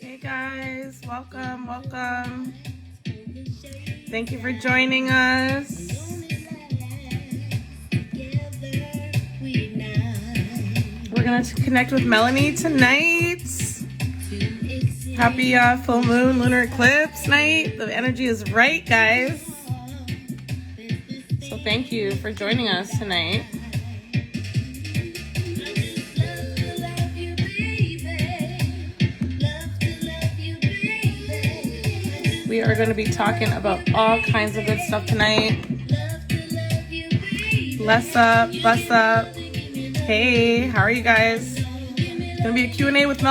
Hey guys, welcome. Thank you for joining us. We're gonna connect with Melanie tonight. Happy full moon lunar eclipse night. The energy is right, guys. So thank you for joining us tonight. We are going to be talking about all kinds of good stuff tonight. Bless up. Hey, how are you guys? Gonna be a Q&A with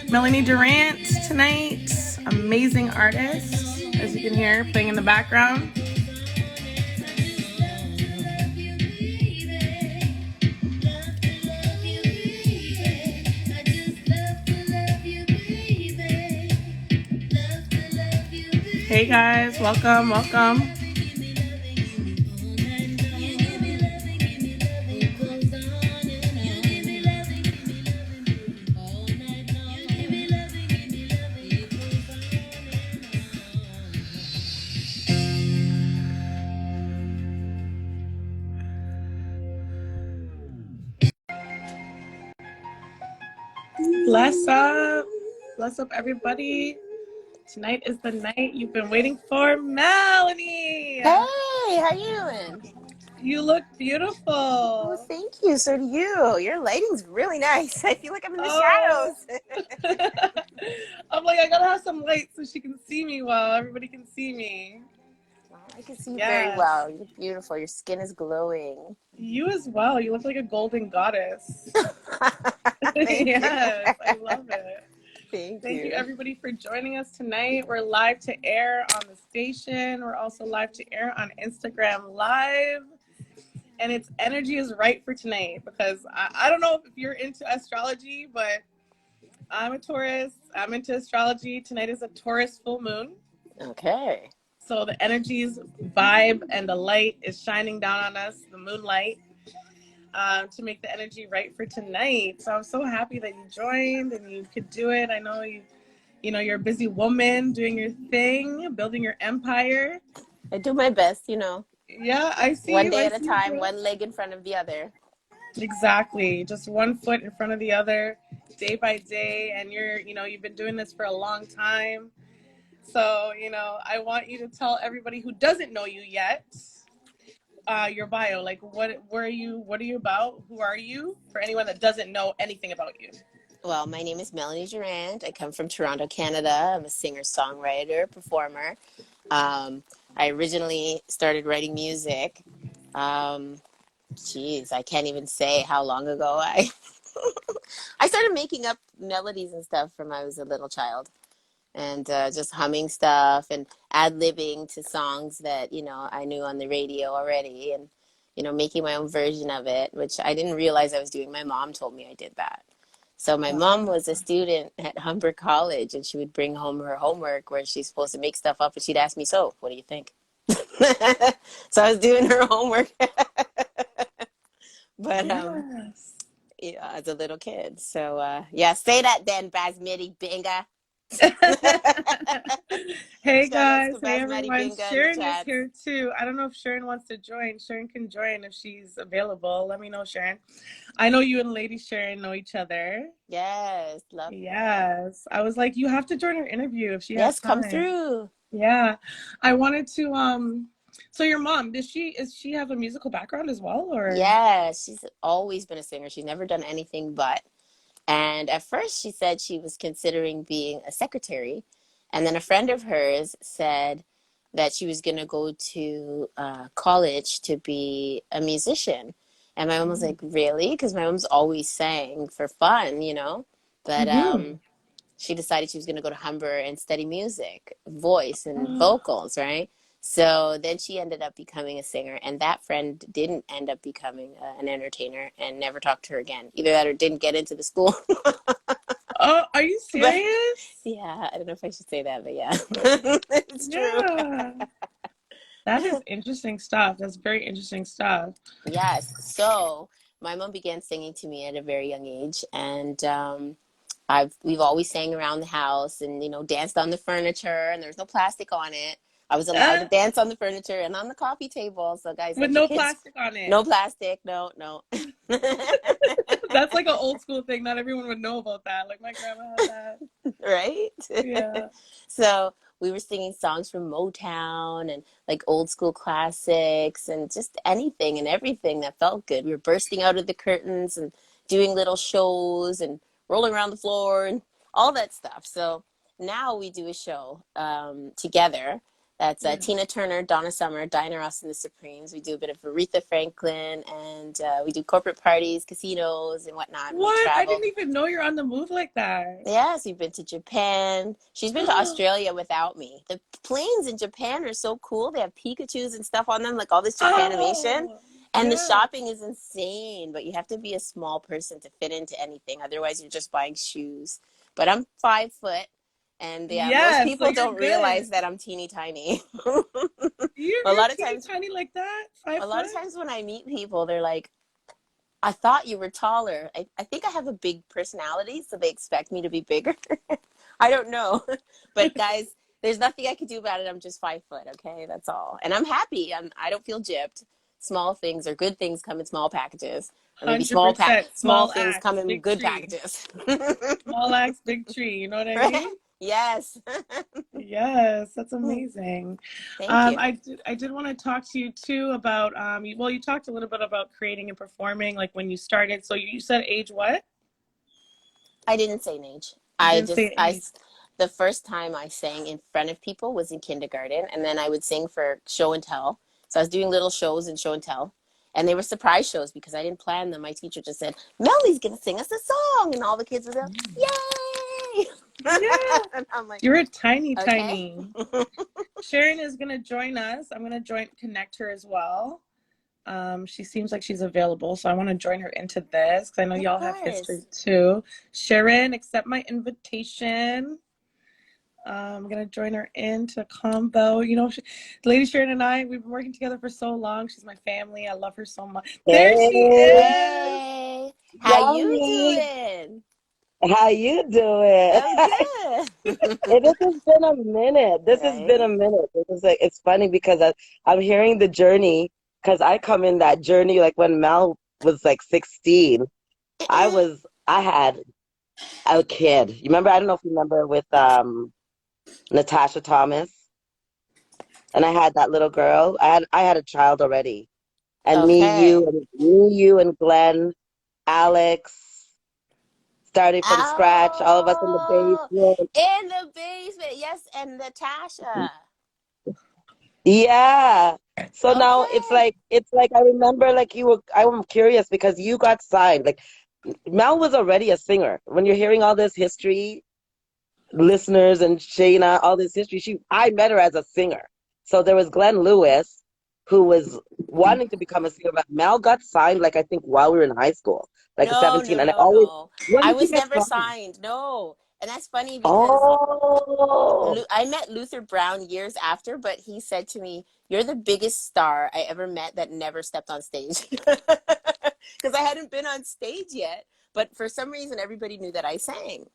Melanie Durrant tonight. Amazing artist, as you can hear, playing in the background. Hey guys, welcome. Bless up everybody. Tonight is the night you've been waiting for, Melanie. Hey, how you doing? You look beautiful. Oh, thank you. So do you. Your lighting's really nice. I feel like I'm in the shadows. I'm like, I gotta have some light so she can see me well. Everybody can see me. Well, I can see you very well. You look beautiful. Your skin is glowing. You as well. You look like a golden goddess. Thank Yes, you. I love it. Thank you everybody for joining us tonight. We're live to air on the station. We're also live to air on Instagram Live. And its energy is right for tonight because I don't know if you're into astrology, but I'm a Taurus. I'm into astrology. Tonight is a Taurus full moon. Okay. So the energy's vibe and the light is shining down on us, the moonlight, to make the energy right for tonight. So I'm so happy that you joined and you could do it. I know you're a busy woman doing your thing, building your empire. I do my best, Yeah, I see. One day at a time, one leg in front of the other. Exactly. Just one foot in front of the other, day by day. And you've been doing this for a long time. So, I want you to tell everybody who doesn't know you yet, your bio. Like, what are you about? Who are you? For anyone that doesn't know anything about you. Well, my name is Melanie Durrant. I come from Toronto, Canada. I'm a singer-songwriter, performer. I originally started writing music. I can't even say how long ago I started making up melodies and stuff from when I was a little child, and just humming stuff and ad-libbing to songs that I knew on the radio already, and making my own version of it, which I didn't realize I was doing. My mom told me I did that. So my mom was a student at Humber College, and she would bring home her homework where she's supposed to make stuff up, and she'd ask me, "So, what do you think?" So I was doing her homework. But Yes. as a little kid. So say that then, Basmati Binga. Hey guys, hey everyone. Binga Sharon is here too. I don't know if Sharon wants to join. Sharon can join if she's available. Let me know, Sharon. I know you and Lady Sharon know each other. Yes, love. Yes, I was like, you have to join her interview if she has time. Come through. Yeah, I wanted to. So your mom, does she have a musical background as well, or? Yeah, she's always been a singer. She's never done anything but. And at first she said she was considering being a secretary. And then a friend of hers said that she was going to go to college to be a musician. And my mom was like, really? Because my mom's always sang for fun, But she decided she was going to go to Humber and study music, voice and vocals, right? So then she ended up becoming a singer, and that friend didn't end up becoming an entertainer and never talked to her again. Either that or didn't get into the school. Oh, are you But serious? yeah, I don't know if I should say that, but yeah, it's true. Yeah. That is interesting stuff. That's very interesting stuff. Yes. So my mom began singing to me at a very young age, and we've always sang around the house, and danced on the furniture, and there's no plastic on it. I was allowed to Uh, dance on the furniture and on the coffee table. So guys, with let your no kids, plastic on no it. plastic, no, no. That's like an old school thing. Not everyone would know about that. Like my grandma had that. Right? Yeah. So we were singing songs from Motown and like old school classics and just anything and everything that felt good. We were bursting out of the curtains and doing little shows and rolling around the floor and all that stuff. So now we do a show together. That's Yeah. Tina Turner, Donna Summer, Diana Ross and the Supremes. We do a bit of Aretha Franklin, and we do corporate parties, casinos, and whatnot. We What? I travel. didn't even know you're on the move like that. Yes, we've been to Japan. She's been to Australia without me. The planes in Japan are so cool. They have Pikachus and stuff on them, like all this Japanimation. Oh, And the yeah. shopping is insane, but you have to be a small person to fit into anything. Otherwise, you're just buying shoes. But I'm 5 foot, and yeah, most Yeah, so people you're don't good. realize that I'm teeny tiny. You're a you're lot of teeny times, tiny like that? Five a lot foot? of times when I meet people, they're like, I thought you were taller. I think I have a big personality, so they expect me to be bigger. I don't know. But guys, there's nothing I can do about it. I'm just 5 foot, okay? That's all. And I'm happy. I don't feel gypped. Small things or good things come in small packages. Or maybe 100%. small Small things axe, come in big good tree. packages. Small axe, big tree. You know what I Right? mean? Yes. Yes, that's amazing. Thank you. I did want to talk to you too about well, you talked a little bit about creating and performing, like when you started. So you said age what? I didn't say an age. You I didn't say just an I age. the first time I sang in front of people was in kindergarten, and then I would sing for show and tell. So I was doing little shows and show and tell, and they were surprise shows because I didn't plan them. My teacher just said, "Melanie's gonna sing us a song," and all the kids would go, "Yay!" Yeah. And I'm like, You're a tiny, "Okay." tiny. Sharon is gonna join us. I'm gonna connect her as well. She seems like she's available, so I want to join her into this because I know Of y'all have history course. too. Sharon, accept my invitation. I'm gonna join her into a combo. Lady Sharon and we've been working together for so long. She's my family. I love her so much. There she Hey, is. Hey, how you Melanie, doing? how you doing? I'm good. This has been a minute. This has been a Right? minute. It's funny because I'm hearing the journey because I come in that journey like when Mel was like 16. I had a kid. You remember? I don't know if you remember with Natasha Thomas, and I had that little girl. I had a child already, and Okay. me, you, and Glenn, Alex. Starting from scratch, all of us in the Oh, basement. in the basement. Yes, and Natasha. Yeah. So now Okay. it's like I remember like I'm curious because you got signed. Like Mel was already a singer. When you're hearing all this history, listeners and Shayna, all this history, I met her as a singer. So there was Glenn Lewis who was wanting to become a singer, but Mel got signed like I think while we were in high school, like No, 17. no, And I no, always, no. when I did you was get never signed? signed. No. And that's funny because Oh. I met Luther Brown years after, but he said to me, "You're the biggest star I ever met that never stepped on stage." Because I hadn't been on stage yet. But for some reason, everybody knew that I sang,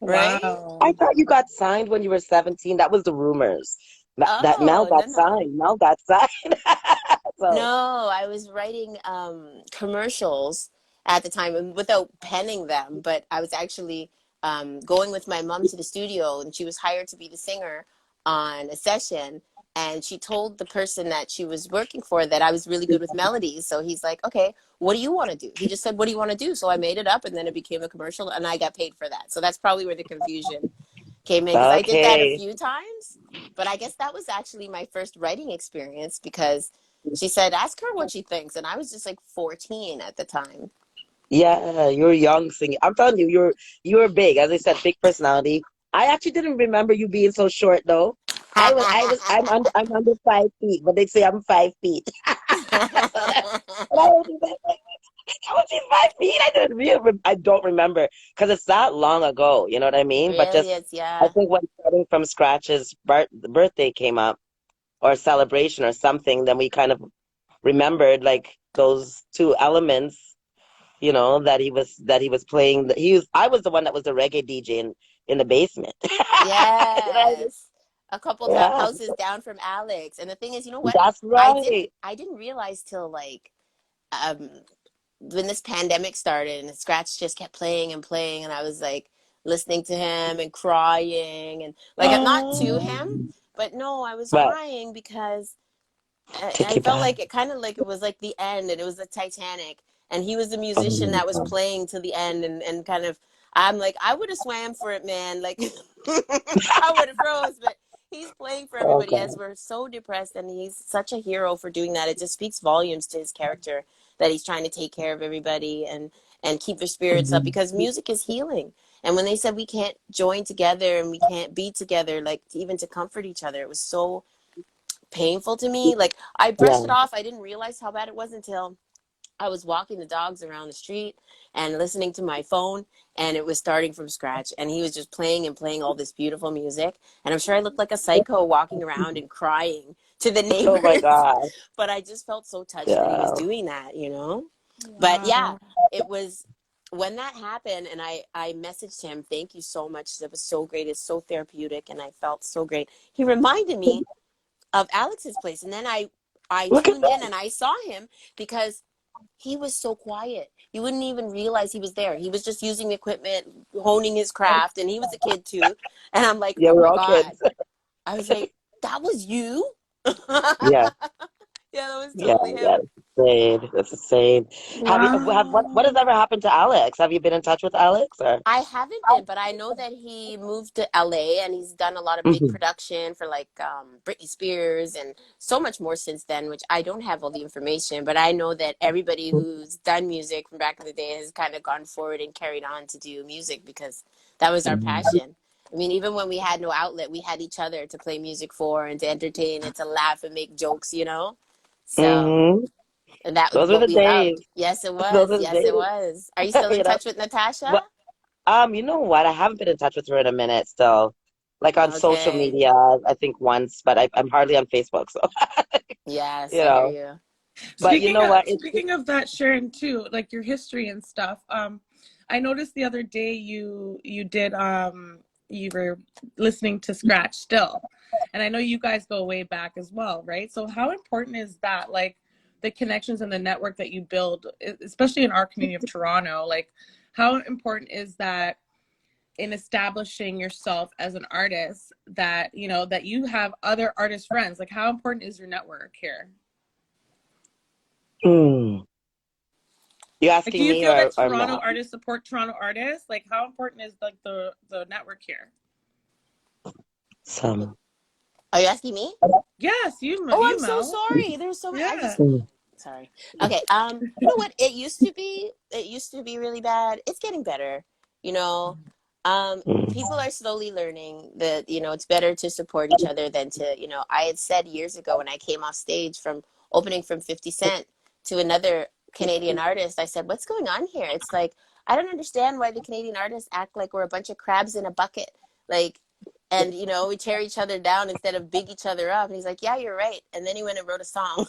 right? I Wow. thought you got signed when you were 17. That was the rumors. That Mel Oh, no, got no. signed. Mel got signed. So, No, I was writing commercials at the time and without penning them, but I was actually going with my mom to the studio, and she was hired to be the singer on a session. And she told the person that she was working for that I was really good with melodies. So he's like, "Okay, what do you want to do?" He just said, "What do you want to do?" So I made it up, and then it became a commercial, and I got paid for that. So that's probably where the confusion came in, because I did that a okay. few times, but I guess that was actually my first writing experience because she said, "Ask her what she thinks," and I was just like 14 at the time. Yeah, you're young singing. I'm telling you, you're big. As I said, big personality. I actually didn't remember you being so short though. I'm under 5 feet, but they say I'm 5 feet. So that, but I was just like, how was he 5 feet? I don't remember because it's that long ago. You know what I It mean? But really just, is, I yeah. think when starting from scratch's birthday came up or celebration or something, then we kind of remembered like those two elements. That he was playing. I was the one that was the reggae DJ in the basement. You know what I mean? Yes. A couple Yeah, houses down from Alex. And the thing is, you know what? that's right. I didn't realize till like um when this pandemic started and Scratch just kept playing and playing and I was like listening to him and crying and like I'm not to Oh, him, but no, I was But crying because take I you felt back. like it kind of like it was like the end and it was the Titanic and he was the musician that was Um, playing to the end and kind of I'm like I would have swam for it, man, like I would have froze, but he's playing for oh everybody as God. we're so depressed and he's such a hero for doing that. It just speaks volumes to his character that he's trying to take care of everybody and keep their spirits up Mhm. because music is healing. And when they said we can't join together and we can't be together like even to comfort each other, it was so painful to me. Like I brushed it Yeah. off. I didn't realize how bad it was until I was walking the dogs around the street and listening to my phone and it was starting from scratch and he was just playing and playing all this beautiful music and I'm sure I looked like a psycho walking around and crying to the Oh my neighbors God. but I just felt so touched that he was Yeah. doing that, you know. But yeah, wow. it was when that happened and I messaged him, thank you so much, it was so great, it's so therapeutic and I felt so great. He reminded me of Alex's place. And then I Look at tuned in that. and I saw him because he was so quiet. You wouldn't even realize he was there. He was just using equipment, honing his craft, and he was a kid too. And I'm like, Yeah, oh we're my all God. kids. I was like, that was you? Yeah. Yeah, that was Yeah. totally him. That's insane. That's insane. What has Wow. ever happened to Alex? Have you been in touch with Alex or? I haven't been, but I know that he moved to LA and he's done a lot of big Mhm. production for like Britney Spears and so much more since then, which I don't have all the information, but I know that everybody who's done music from back in the day has kind of gone forward and carried on to do music because that was our passion. I mean, even when we had no outlet, we had each other to play music for and to entertain and to laugh and make jokes, you know? So, Mhm. and that was Those were what the we loved. days. Yes, it Those was. were the Yes, it days. was. Are you still in You know. touch with Natasha? What? You know what? I haven't been in touch with her in a minute still. Like on social Okay. media, I think once, but I'm hardly on Facebook, so Yes, you I hear know. you. But you know what? Speaking of that, Sharon, too, like your history and stuff. I noticed the other day you did you were listening to Scratch still, and I know you guys go way back as well, right? So how important is that? Like the connections and the network that you build, especially in our community of Toronto. Like how important is that in establishing yourself as an artist? That that you have other artist friends. Like how important is your network here? Hmm. You Like, do asking you me feel that or Toronto Mel? artists support Toronto artists? Like, how important is like the network here? Some. Are you asking me? Yes, Oh, I'm you so Mel. sorry. There's so many. I Yeah. just sorry. Okay. You know what? It used to be really bad. It's getting better. You know, people are slowly learning that, it's better to support each other than to, I had said years ago when I came off stage from opening from 50 Cent to another Canadian artist, I said, what's going on here? It's like, I don't understand why the Canadian artists act like we're a bunch of crabs in a bucket. Like, and we tear each other down instead of big each other up. And he's like, yeah, you're right. And then he went and wrote a song.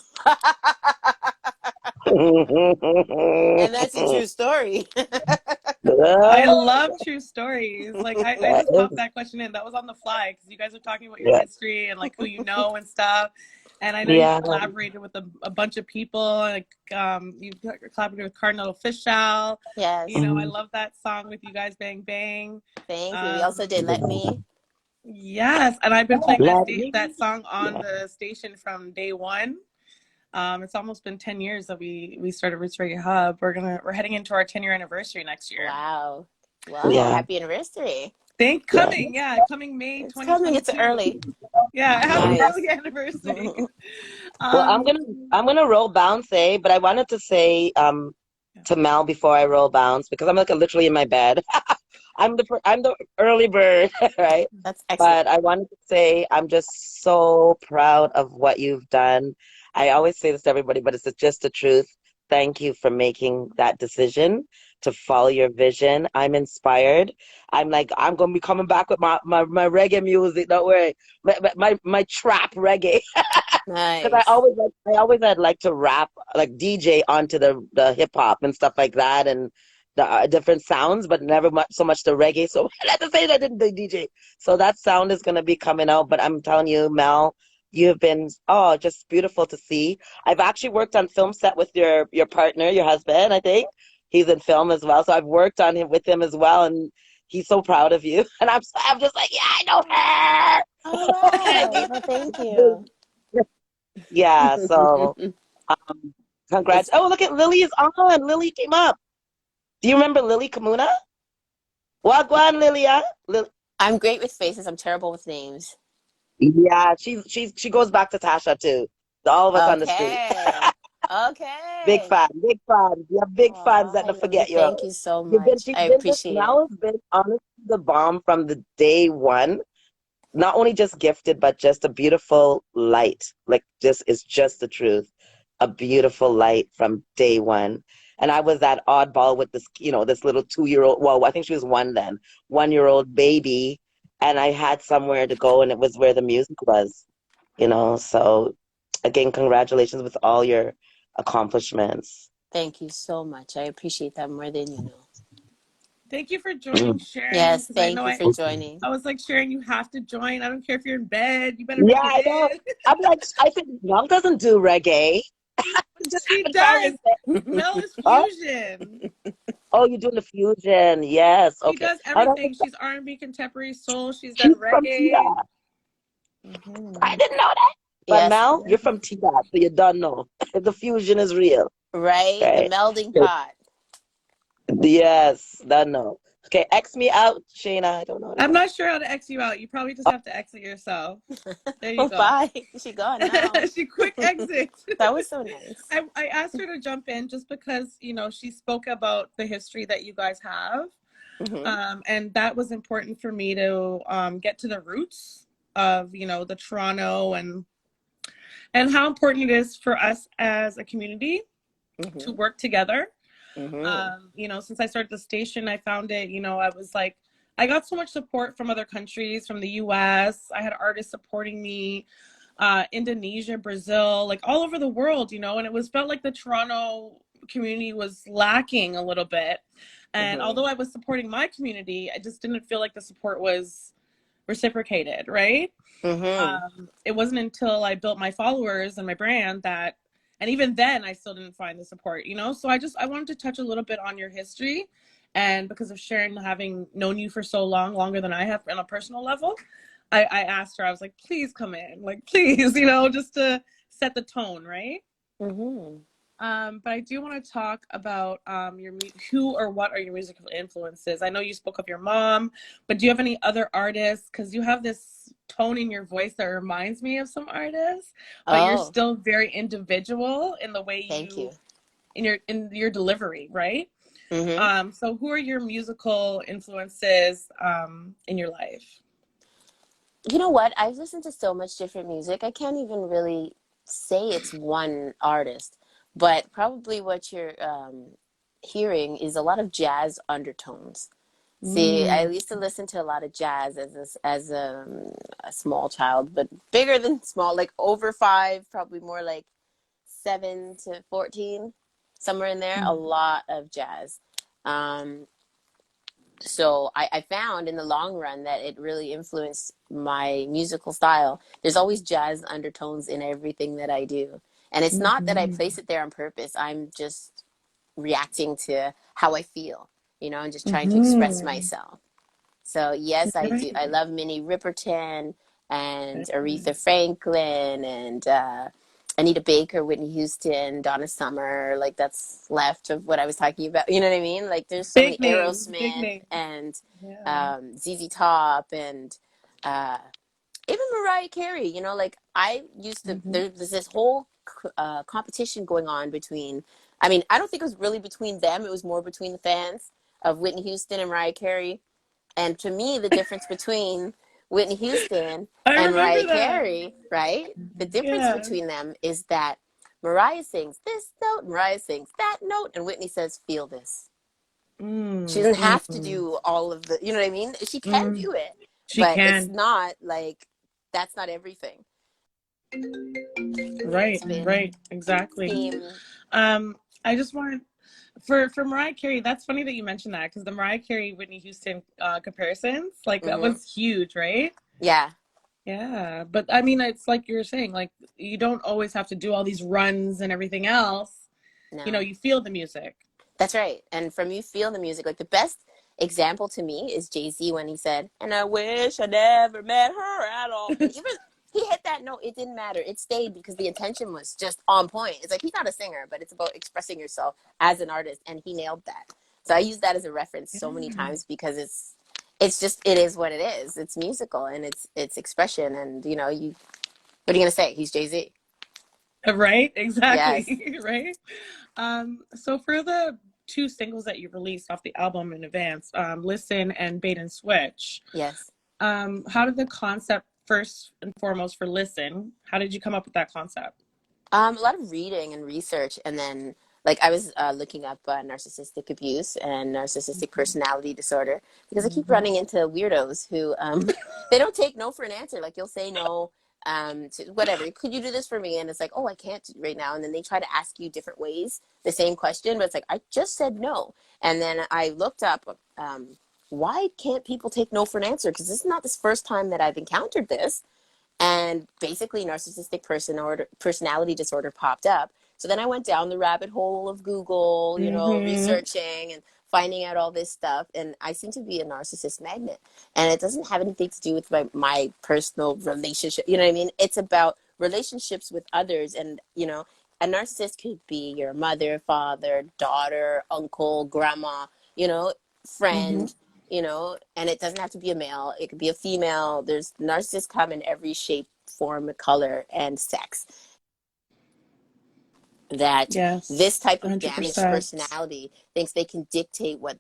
And that's a true story. I Yeah, love true stories. Like I that just popped is- that question in. That was on the fly because you guys are talking about your yeah, history and like who you know and stuff. And I know you've yeah, collaborated with a bunch of people. Like you've collaborated with Cardinal Official. Yes. I mhm, love that song with you guys, Bang Bang. Thank you. We also did Let Um, Me. yes, and I've been playing let me, that song on yeah, the station from day one. It's almost been 10 years that we started Roots Reggae Hub. We're heading into our 10-year anniversary next year. Wow. Wow. yeah, Happy anniversary. yeah. Coming May It's coming. It's 2022. early. Yeah, happy Nice. early anniversary. Well, Um, I'm gonna roll bounce, eh? But I wanted to say to Mel before I roll bounce because I'm like literally in my bed. I'm the early bird, right? That's excellent. But I wanted to say I'm just so proud of what you've done. I always say this to everybody, but it's just the truth. Thank you for making that decision to follow your vision. I'm inspired. I'm like, I'm gonna be coming back with my reggae music. Don't worry, my trap reggae. Because Nice. I always had like to rap, like DJ onto the hip hop and stuff like that, and the different sounds, but never much so much the reggae. So at the same, I didn't do DJ. So that sound is gonna be coming out. But I'm telling you, Mel, you have been just beautiful to see. I've actually worked on film set with your partner, your husband. I think he's in film as well. So I've worked on him with him as well, and he's so proud of you. And I'm just like, yeah, I know her. Oh, wow. Well, thank you. Yeah, so um, congrats. It's Oh, look at Lily is on. Lily came up. Do you remember Lily Kamuna? Wagwan Lilia. I'm great with faces. I'm terrible with names. Yeah, she goes back to Tasha too. All of us on the street. Okay. Big Okay. fan, big fan. You have big fans Oh, that hi, don't Lily. forget you. Thank you so much. She's I been just appreciate it. Mel has been honestly the bomb from the day one. Not only just gifted, but just a beautiful light. Like this is just the truth. A beautiful light from day one. And I was that oddball with this, this little 2-year-old. Well, I think she was one then, 1-year-old baby. And I had somewhere to go, and it was where the music was. So again, congratulations with all your accomplishments. Thank you so much. I appreciate that more than you know. Thank you for joining, Sharon, Yes, because I thank know you for joining. I was like, Sharon, you have to join. I don't care if you're in bed. You better Yeah, make it I know. in. I'm like, I think Mel doesn't do reggae. Just She haven't found does. it. Mel is Huh? fusion. Oh, you're doing the fusion. Yes. She Okay. does I don't everything. She's R&B, contemporary soul. She's done She's from reggae. Tida. I Hmm. didn't know that. But Yes, Mel, you're from Tida, so you don't know. The fusion is real. right? The Right? melding pot. Yes, don't know. Okay, X me out, Shayna. I don't know how to I'm do not sure how to X you out. You probably just have to exit yourself. There you Oh, go. bye. She gone now. She quick exit. That was so nice. I asked her to jump in just because, she spoke about the history that you guys have. Hmm. And that was important for me to get to the roots of, the Toronto and how important it is for us as a community to Hmm. work together. Hmm. Since I started the station, I found it, I was like, I got so much support from other countries, from the US. I had artists supporting me, Indonesia, Brazil, like all over the world, and it was felt like the Toronto community was lacking a little bit. And Hmm. although I was supporting my community, I just didn't feel like the support was reciprocated, right? Hmm. It wasn't until I built my followers and my brand that, and even then, I still didn't find the support. So I wanted to touch a little bit on your history, and because of Sharon having known you for so long, longer than I have on a personal level, I asked her. I was like, please come in, like please, just to set the tone, right? Hmm. But I do want to talk about who or what are your musical influences. I know you spoke of your mom, but do you have any other artists? Because you have this tone in your voice that reminds me of some artists, but you're Oh, still very individual in the way thank you. in your delivery, right? Hmm. So who are your musical influences in your life? You know what? I've listened to so much different music. I can't even really say it's one artist, but probably what you're hearing is a lot of jazz undertones. See, I Mm. used to listen to a lot of jazz as a small child, but bigger than small, like over five, probably more like 7 to 14, somewhere in there. A lot of jazz. Um, so I found in the long run that it really influenced my musical style. There's always jazz undertones in everything that I do. And it's not that I Mm-hmm. place it there on purpose. I'm just reacting to how I feel, and just trying to express Mm-hmm. myself. So yes, I do. I Right. love Minnie Riperton and Aretha Franklin and Anita Baker, Whitney Houston, Donna Summer. Like that's left of what I was talking about. You know what I mean? Like there's so many Big names, big Aerosmith names. and Yeah. ZZ Top and uh, even Mariah Carey. Like I used to. Mm-hmm. There's this whole competition going on between. I don't think it was really between them. It was more between the fans of Whitney Houston and Mariah Carey And to me, the difference between Whitney Houston I and remember Mariah that. Carey, right? The difference Yeah. between them is that Mariah sings this note, Mariah sings that note, and Whitney says, feel this. She Mm, doesn't have to mm, do all of the, you know what I mean? She can mm. do it, She but it's can. not like, that's not everything. It's Right, been right, exactly. team, Um, I just want for Mariah Carey. That's funny that you mentioned that because the Mariah Carey Whitney Houston comparisons, like that mm-hmm. was huge, right? Yeah, Yeah, but I mean, it's like you were saying, like you don't always have to do all these runs and everything else. You know, no. you feel the music. That's right. And from you feel the music, like the best example to me is Jay-Z when he said, and I wish I never met her at all. But even he hit that note, it didn't matter. It stayed because the intention was just on point. It's like he's not a singer, but it's about expressing yourself as an artist, and he nailed that. So I use that as a reference so many Yeah. times because it's just it is what it is. It's musical and it's expression, and you know, you what are you gonna say? He's Jay-Z. Right, Yes. exactly. Right. So for the two singles that you released off the album in advance, Listen and Bait and Switch, Yes. how did the concept first and foremost for Listen, how did you come up with that concept? A lot of reading and research, and then like I was looking up narcissistic abuse and narcissistic personality disorder because I keep Mm-hmm. running into weirdos who they don't take no for an answer. Like you'll say no to whatever. Could you do this for me? And it's like, oh, I can't right now. And then they try to ask you different ways the same question, but it's like I just said no. And then I looked up why can't people take no for an answer? Because this is not the first time that I've encountered this, and basically narcissistic personality disorder popped up. So then I went down the rabbit hole of Google, you know, Mm-hmm. researching and finding out all this stuff, and I seem to be a narcissist magnet, and it doesn't have anything to do with my personal relationship, you know what I mean? It's about relationships with others. And you know, a narcissist could be your mother, father, daughter, uncle, grandma, you know, Mm-hmm. friend, you know, and it doesn't have to be a male. It could be a female. There's narcissists come in every shape, form, color, and sex. That this Yes, type of damaged 100%. personality thinks they can dictate what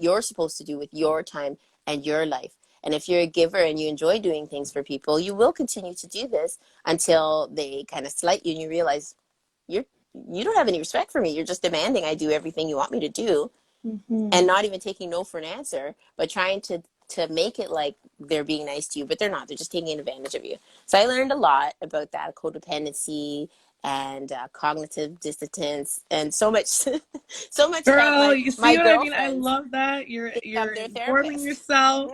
you're supposed to do with your time and your life. And if you're a giver and you enjoy doing things for people, you will continue to do this until they kind of slight you and you realize you're you don't have any respect for me. You're just demanding I do everything you want me to do, Mm-hmm. and not even taking no for an answer, but trying to make it like they're being nice to you, but they're not. They're just taking advantage of you. So I learned a lot about that codependency and cognitive dissonance, and so much, so much that Girl, my you my see what I mean? I girlfriends love that. think I'm You're their informing therapist. yourself.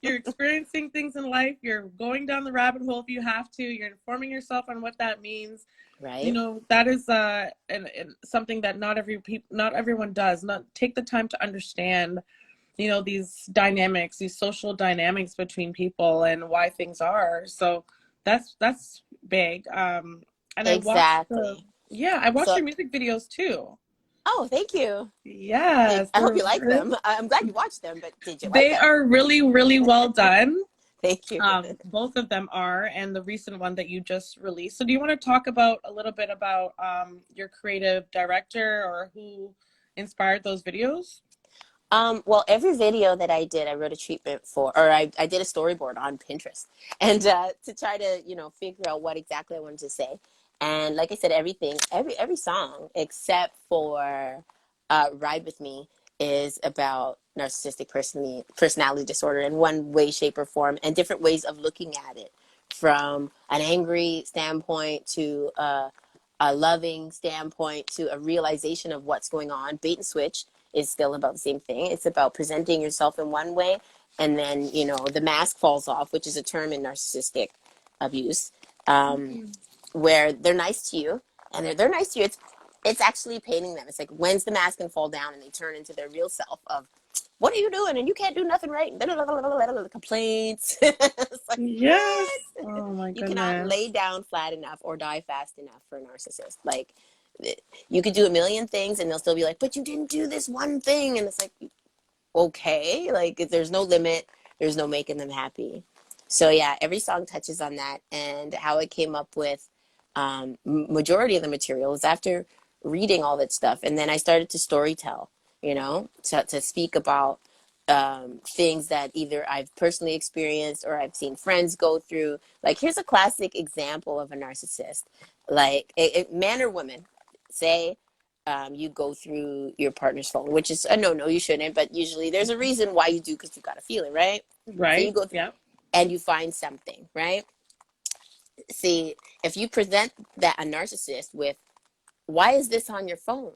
You're experiencing things in life. You're going down the rabbit hole if you have to. You're informing yourself on what that means. You Right? know, that is and something that not everyone does. Not take the time to understand, you know, these dynamics, these social dynamics between people and why things are. So that's big. And I watched the Exactly. yeah, I watched So, your music videos too. oh, thank you. Yes, I hope you like them. I'm glad you watched them, but did you like they them? are really, really well done. Thank you. Both of them are, and the recent one that you just released. So, do you want to talk about a little bit about your creative director or who inspired those videos? Well, every video that I did, I wrote a treatment for, or I did a storyboard on Pinterest, and to try to, you know, figure out what exactly I wanted to say. And like I said, every song except for "Ride with Me" is about narcissistic personality disorder in one way, shape, or form, and different ways of looking at it, from an angry standpoint to a loving standpoint to a realization of what's going on. Bait and switch is still about the same thing. It's about presenting yourself in one way, and then you know the mask falls off, which is a term in narcissistic abuse, um, Mhm. where they're nice to you, and they're nice to you. It's actually painting them. It's like when's the mask gonna fall down and they turn into their real self of what are you doing and you can't do nothing right. Complaints. It's like Yes. what? Oh my You cannot lay goodness. down flat enough or die fast enough for a narcissist. Like you could do a million things and they'll still be like, but you didn't do this one thing. And it's like, okay, like there's no limit, there's no making them happy. So yeah, every song touches on that, and how it came up with majority of the material is after reading all that stuff, and then I started to story tell, you know, to speak about things that either I've personally experienced or I've seen friends go through. Like, here's a classic example of a narcissist. Like, man or woman, say you go through your partner's phone, which is a no, you shouldn't, but usually there's a reason why you do because you got a feeling, right? So you Right. go Yep. and you find something, right? See, if you present that a narcissist with, why is this on your phone?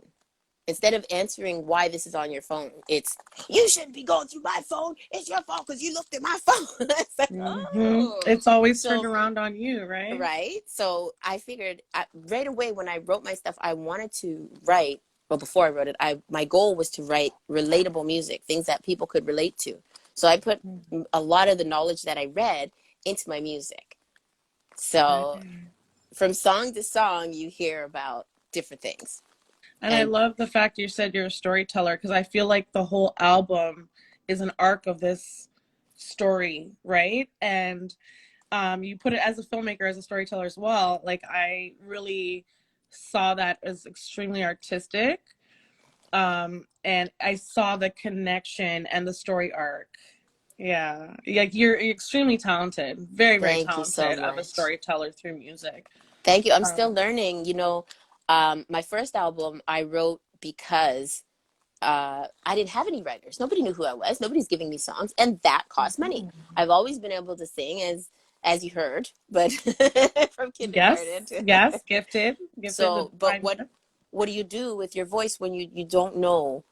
Instead of answering why this is on your phone, it's, you shouldn't be going through my phone. It's your fault because you looked at my phone. It's like, oh. It's always turned So, around on you, right? right. So I figured right away when I wrote my stuff, I wanted to write, well, before I wrote it, my goal was to write relatable music, things that people could relate to. So I put a lot of the knowledge that I read into my music. So from song to song, you hear about different things. And I And love the fact you said you're a storyteller, because I feel like the whole album is an arc of this story, right? And you put it as a filmmaker, as a storyteller as well. Like, I really saw that as extremely artistic. And I saw the connection and the story arc. Yeah. Like, you're extremely talented, very, very thank you so talented of a much. storyteller through music. Thank you. I'm still Um, learning. My first album I wrote because I didn't have any writers. Nobody knew who I was. Nobody's giving me songs, and that cost money. I've always been able to sing, as you heard, but from kindergarten yes, to yes, gifted with so. But divine gift. what do you do with your voice when you don't know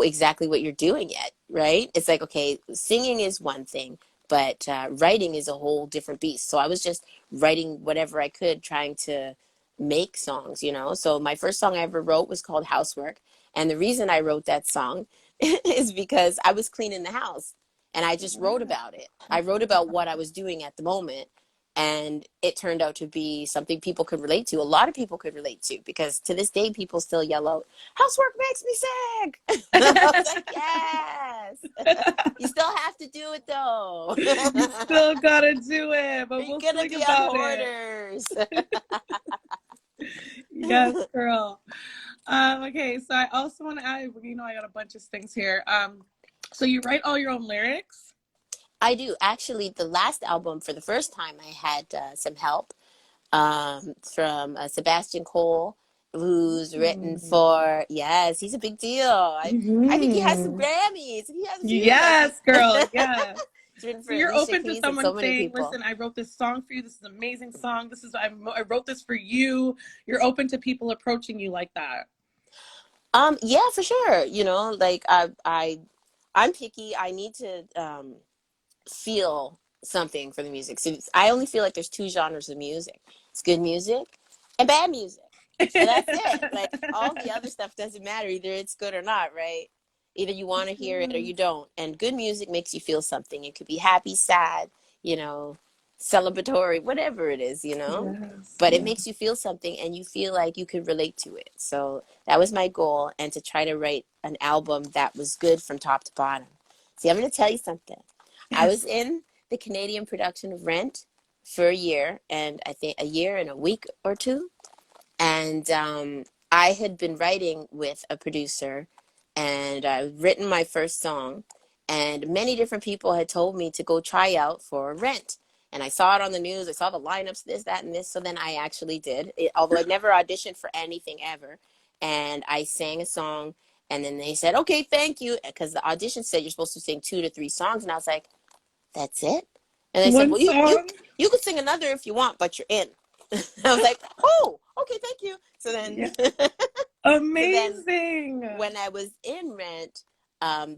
exactly what you're doing yet, right? It's like, okay, singing is one thing, but writing is a whole different beast. So I was just writing whatever I could, trying to make songs. So my first song I ever wrote was called Housework. And the reason I wrote that song is because I was cleaning the house and I just wrote about it. I wrote about what I was doing at the moment. And it turned out to be something people could relate to. A lot of people could relate to, because to this day, people still yell out, housework makes me sick. I was like, yes. You still have to do it though. You still gotta do it, but You're we'll gonna sing be on about it. hoarders. Yes, girl. Okay, so I also want to add, I got a bunch of things here. So you write all your own lyrics? I do. Actually, the last album, for the first time, I had some help from Sebastian Cole, who's written for, yes, he's a big deal. I think he has some Mm-hmm. Grammys. He has a few, like, Yes, girl. Yes. he's written So for you're Alicia open to Keys and someone so many saying, people. "Listen, I wrote this song for you. This is an amazing song. I wrote this for you." You're open to people approaching you like that. Yeah, for sure. Like I'm picky. I need to feel something for the music. So I only feel like there's two genres of music. It's good music and bad music. And that's it. Like, all the other stuff doesn't matter. Either it's good or not, right? Either you want to hear it or you don't. And good music makes you feel something. It could be happy, sad, you know, celebratory, whatever it is. Yes, But it yeah. makes you feel something and you feel like you could relate to it. So that was my goal, and to try to write an album that was good from top to bottom. See, I'm going to tell you something. I was in the Canadian production of Rent for a year, and I think a year and a week or two. And I had been writing with a producer, and I'd written my first song, and many different people had told me to go try out for Rent. And I saw it on the news. I saw the lineups, this, that, and this. So then I actually did, although I'd never auditioned for anything ever. And I sang a song, and then they said, okay, thank you. Because the audition said you're supposed to sing 2 to 3 songs. And I was like, that's it? And they said, One well, you song. you could sing another if you want, but you're in. I was like, oh, okay, thank you. So then, Yeah. so then Amazing. when I was in Rent,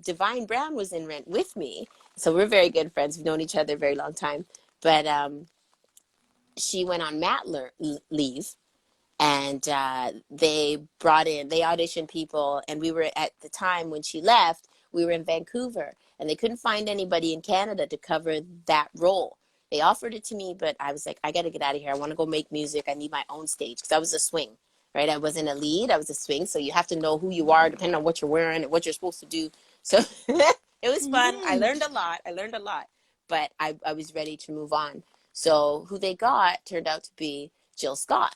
Divine Brown was in Rent with me. So we're very good friends. We've known each other a very long time. But she went on leave, and they auditioned people, and we were, at the time when she left, we were in Vancouver, and they couldn't find anybody in Canada to cover that role. They offered it to me, but I was like, I got to get out of here. I want to go make music. I need my own stage, because I was a swing, right? I wasn't a lead. I was a swing. So you have to know who you are depending on what you're wearing and what you're supposed to do. So it was fun. I Mhm. learned a lot. But I was ready to move on. So who they got turned out to be Jill Scott.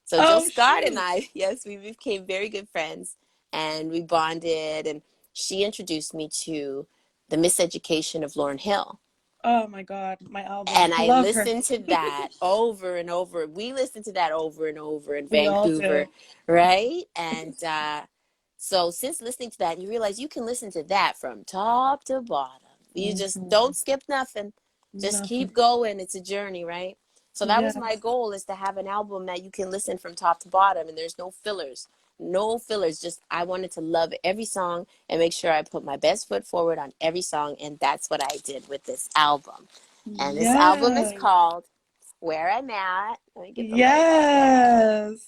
So Jill Oh, Scott and shoot. I, yes, we became very good friends, and we bonded, and she introduced me to The Miseducation of Lauryn Hill. Oh my God, my album. And I Love her. listened to that over and over. We listened to that over and over in We all Vancouver, do. right? And so since listening to that, you realize you can listen to that from top to bottom. You just Mhm. don't skip nothing. Just Nothing. keep going. It's a journey, right? So that was my Yes. goal, is to have an album that you can listen from top to bottom, and there's no fillers. No fillers. Just I wanted to love every song and make sure I put my best foot forward on every song, and that's what I did with this album. And this album is Yes. called Where I'm At. Let me get the light on there. Yes.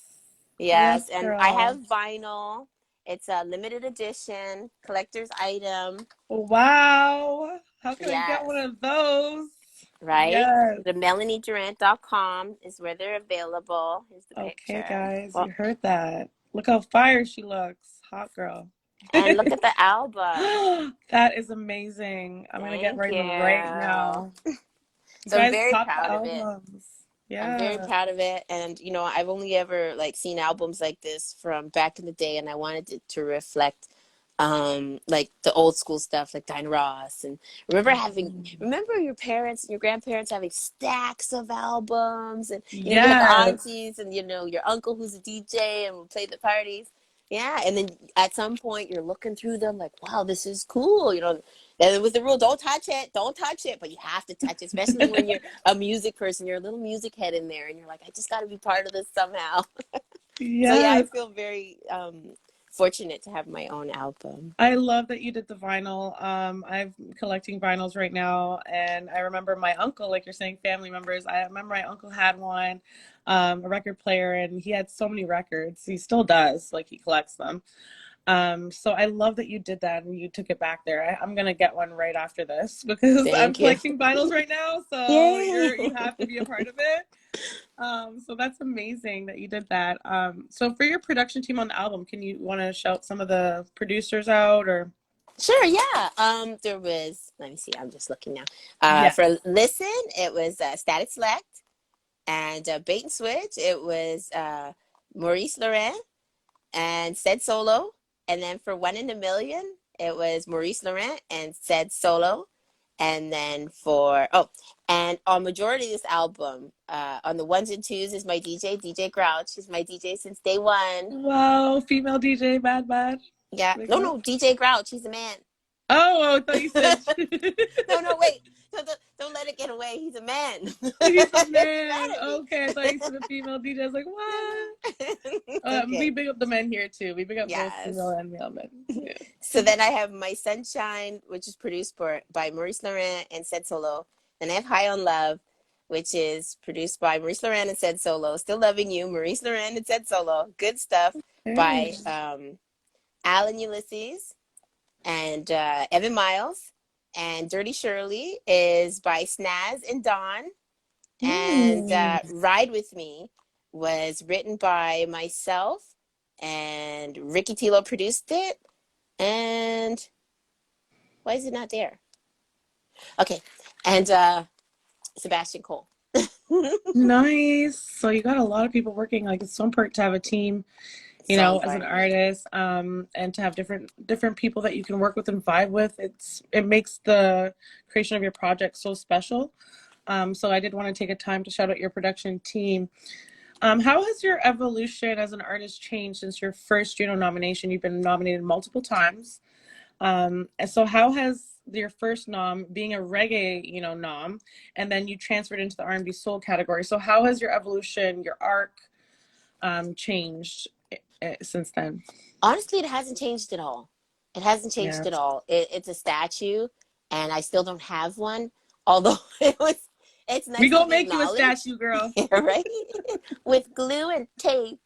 Yes, Yes, and I girl. have vinyl. It's a limited edition collector's item. Wow. How can I get one Yes, of those? right? Yes. The melaniedurrant.com is where they're available. Here's the Okay, picture. guys, Well, you heard that. Look how fire she looks. Hot girl. and look at the album. That is amazing. I'm gonna get Thank writing right you. now. You So I'm guys very caught the proud of it. albums. I'm very Yeah. proud of it. And, I've only ever like seen albums like this from back in the day, and I wanted it to reflect like the old school stuff like Diana Ross. And Mhm. remember your parents and your grandparents having stacks of albums, and you have the Yes. aunties and your uncle who's a DJ and will play the parties. Yeah, and then at some point you're looking through them like, wow, this is cool. And with the rule, don't touch it, but you have to touch it, especially when you're a music person. You're a little music head in there, and you're like, I just got to be part of this somehow. So yeah, I Yes. feel very fortunate to have my own album. I love that you did the vinyl. I'm collecting vinyls right now, and I remember my uncle, like you're saying, family members. I remember my uncle had one, a record player, and he had so many records. He still does, like he collects them. So I love that you did that and you took it back there. I'm gonna get one right after this because I'm Thank you. collecting vinyls right now. So Yay! you have to be a part of it. So that's amazing that you did that. So for your production team on the album, can you want to shout some of the producers out or? Sure, yeah. There was, let me see, I'm just looking now. Yes. For Listen, it was Static Select, and Bait and Switch, it was Maurice Laurent and Said Solo. And then for One in a Million, it was Maurice Laurent and Said Solo. And then and on majority of this album, on the ones and twos is my DJ Grouch. He's my DJ since day one. Wow, female DJ, bad, bad. Yeah. Big No, up. no, DJ Grouch. He's a man. Oh, I thought you said No, wait. Don't let it get away. He's a man. he's a It's man. Okay, I thought you said a female DJ. I was like, what? It's We okay. big up the men here too. We big up both female Yes. and male men. Yeah. So then I have My Sunshine, which is produced by Maurice Laurent and Said Solo. Then I have High on Love, which is produced by Maurice Laurent and Said Solo. Still Loving You, Maurice Laurent and Said Solo. Good stuff Hey. by Alan Ulysses and Evan Miles. And Dirty Shirley is by Snaz and Dawn. And Mm. Ride With Me was written by myself, and Ricky Tilo produced it. And why is it not there? Okay. And Sebastian Cole. Nice. So you got a lot of people working. Like it's so important to have a team, as an Songwriting. artist, and to have different people that you can work with and vibe with. It makes the creation of your project so special. So I did want to take a time to shout out your production team. How has your evolution as an artist changed since your first Juno nomination? You've been nominated multiple times. And so how has your first nom being a reggae, nom, and then you transferred into the R&B soul category. So how has your evolution, your arc, changed since then? Honestly, it hasn't changed at all. It hasn't Yeah. changed at all. It's a statue, and I still don't have one. Although it's We nice to gonna be make you a acknowledged, statue, girl. right? With glue and tape.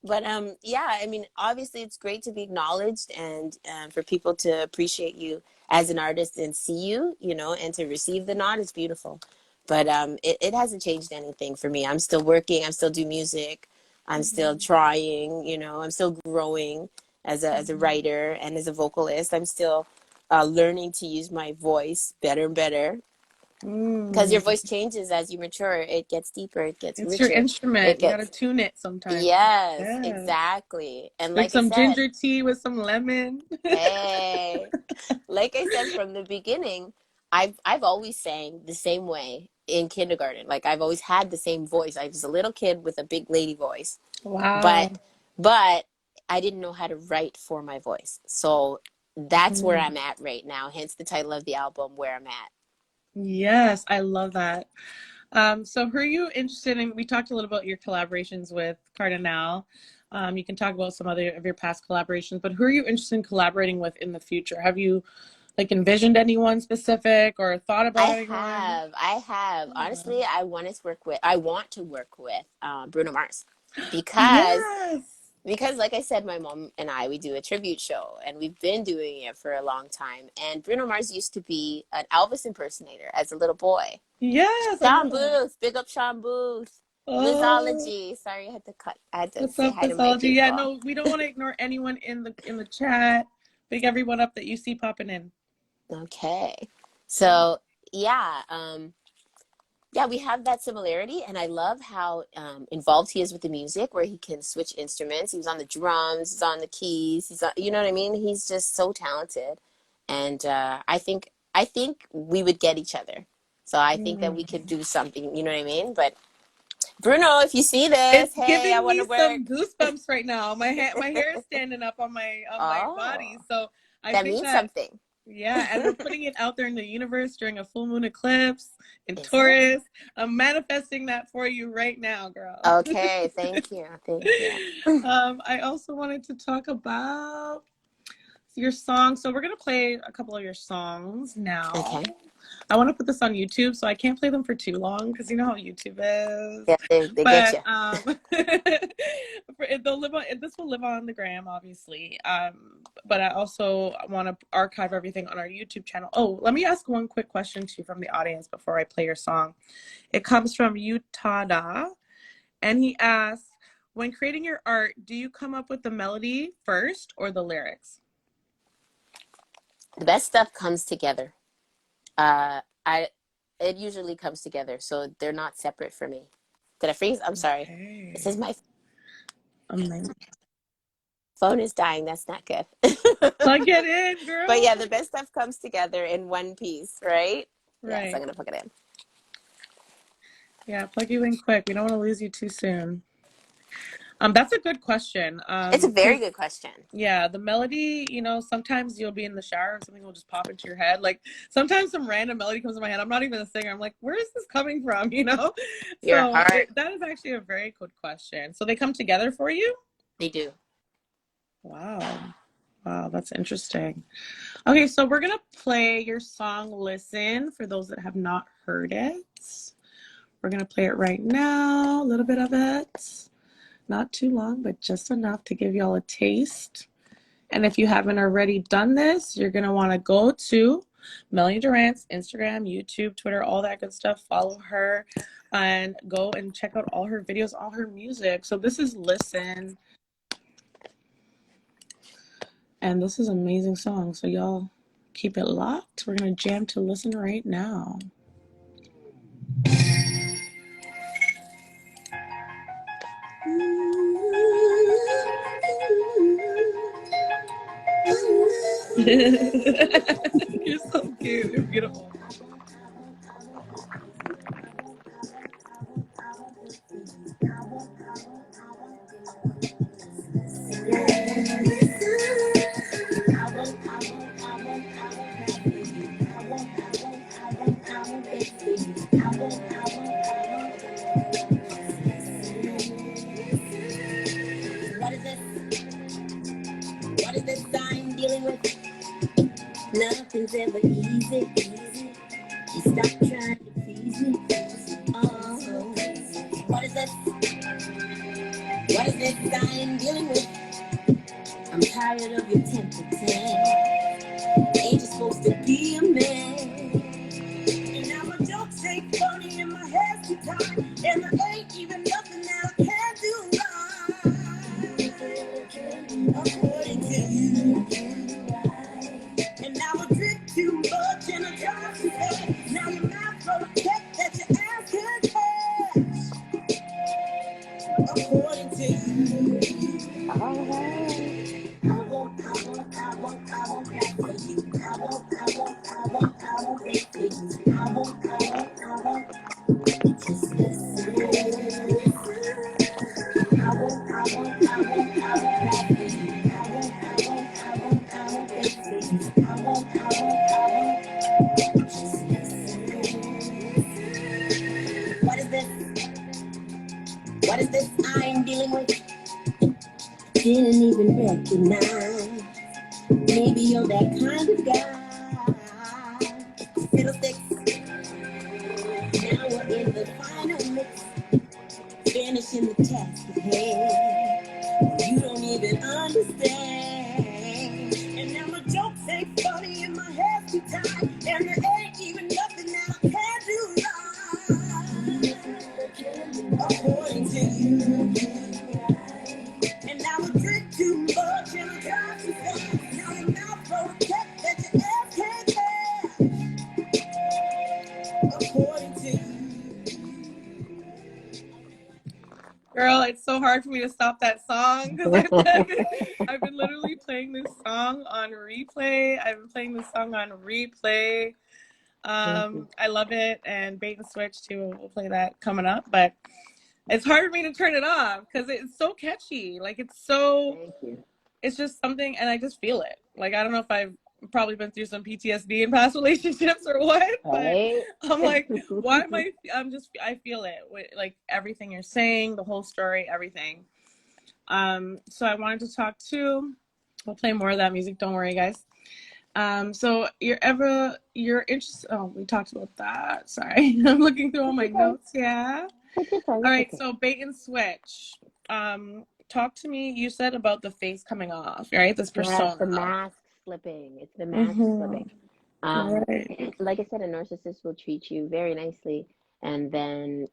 but yeah, I mean, obviously it's great to be acknowledged, and for people to appreciate you as an artist and see you, and to receive the nod is beautiful. But it hasn't changed anything for me. I'm still working. I'm still do music. I'm still trying. I'm still growing as a writer and as a vocalist. I'm still learning to use my voice better and better. Because your Mm. voice changes as you mature. It gets deeper, it gets It's your richer, instrument. it You got to gets, tune it sometimes. yes, Yes. exactly. And Like like I some said, ginger tea with some lemon. hey, like I said from the beginning, I've always sang the same way in kindergarten. Like I've always had the same voice. I was a little kid with a big lady voice, Wow. but I didn't know how to write for my voice. So that's where Mhm. I'm at right now. Hence the title of the album, Where I'm At. Yes, I love that. So who are you interested in? We talked a little about your collaborations with Cardinal. You can talk about some other of your past collaborations, but who are you interested in collaborating with in the future? Have you like envisioned anyone specific or thought about anyone? I have. Yeah. Honestly, I want to work with Bruno Mars because Yes. like I said, my mom and I, we do a tribute show and we've been doing it for a long time. And Bruno Mars used to be an Elvis impersonator as a little boy. Yes, I Sean know. Booth, big up Sean Booth. Oh, Lizology. Sorry, I had to cut. I had to what's say up, hi to my Pathology? Yeah, people. no, we don't want to ignore anyone in the chat. Big everyone up that you see popping in. Okay. Yeah. So yeah, yeah, we have that similarity, and I love how involved he is with the music, where he can switch instruments. He was on the drums, he's on the keys, he's on, you know what I mean? He's just so talented, and I think we would get each other. So I think that we Mm. could do something. You know what I mean? But Bruno, if you see this, It's hey, I giving want to me work. some goosebumps right now. My hair is standing up on my Oh, body. So I that think means that something. yeah, and we're putting it out there in the universe during a full moon eclipse in Is it? Taurus. I'm manifesting that for you right now, girl. Okay, thank you, thank you. I also wanted to talk about your song. So we're gonna play a couple of your songs now. Okay. I want to put this on YouTube, so I can't play them for too long because you know how YouTube is. Yeah, they get But you. they'll live on. This will live on the gram, obviously. But I also want to archive everything on our YouTube channel. Oh, let me ask one quick question to you from the audience before I play your song. It comes from Utada, and he asks, "When creating your art, do you come up with the melody first or the lyrics?" The best stuff comes together. I it usually comes together, so they're not separate for me. Did I freeze? I'm sorry. It Okay. says my Amazing. phone is dying. That's not good. Plug it in, But girl. yeah, the best stuff comes together in one piece, right? Yeah, so I'm Right. gonna plug it in. Yeah, plug you in quick. We don't want to lose you too soon. That's a good question. It's a very Because good question. yeah, the melody, sometimes you'll be in the shower and something will just pop into your head. Like sometimes some random melody comes in my head. I'm not even a singer. I'm like, where is this coming from? Your So heart, that is actually a very good question. So they come together for you? they do. Wow. Wow, that's interesting. Okay, so we're gonna play your song Listen for those that have not heard it. We're gonna play it right now, a little bit of it. Not too long, but just enough to give y'all a taste. And if you haven't already done this, you're going to want to go to Melanie Durrant's Instagram, YouTube, Twitter, all that good stuff. Follow her and go and check out all her videos, all her music. So this is Listen. And this is an amazing song. So y'all keep it locked. We're going to jam to Listen right now. You're so cute. You're beautiful. What is this? What is this I'm dealing with? Nothing's ever easy. You stop trying to please me. Oh, what is this? What is this I'm dealing with? I'm tired of your temper Ain't you supposed to be a man? And now my jokes ain't funny and my head's too tight. And there ain't even nothing that I can do right. According to you. And now I drink too much and I drive too fast. Now your mouth What is this I'm dealing with? Didn't even recognize. Maybe you're that kind of guy. Fiddlesticks. Now we're in the final mix. Finishing the task at hand. You don't even understand. And now my jokes ain't funny and my hair's too tight. And there ain't even nothing that I can do right. According to you. And now I drink too much and I drive too fast. Now your mouth protect that your ass can't bear. According to you. Girl, it's so hard for me to stop that song because I've been literally playing this song on replay. I've been playing this song on replay. I love it, and Bait and Switch too. We'll play that coming up, but it's hard for me to turn it off because it's so catchy. Like it's just something, and I just feel it. Like I don't know if I've probably been through some PTSD in past relationships or what, but I'm like, why am I feel it with like everything you're saying, the whole story, everything. So I wanted to talk to, we'll play more of that music, don't worry guys. So you're interested, oh, we talked about that, sorry. I'm looking through all my notes, yeah. All right, so Bait and Switch. Talk to me, you said about the face coming off, right? This persona. The mask slipping. It's the mask slipping. Right. Like I said, a narcissist will treat you very nicely, and then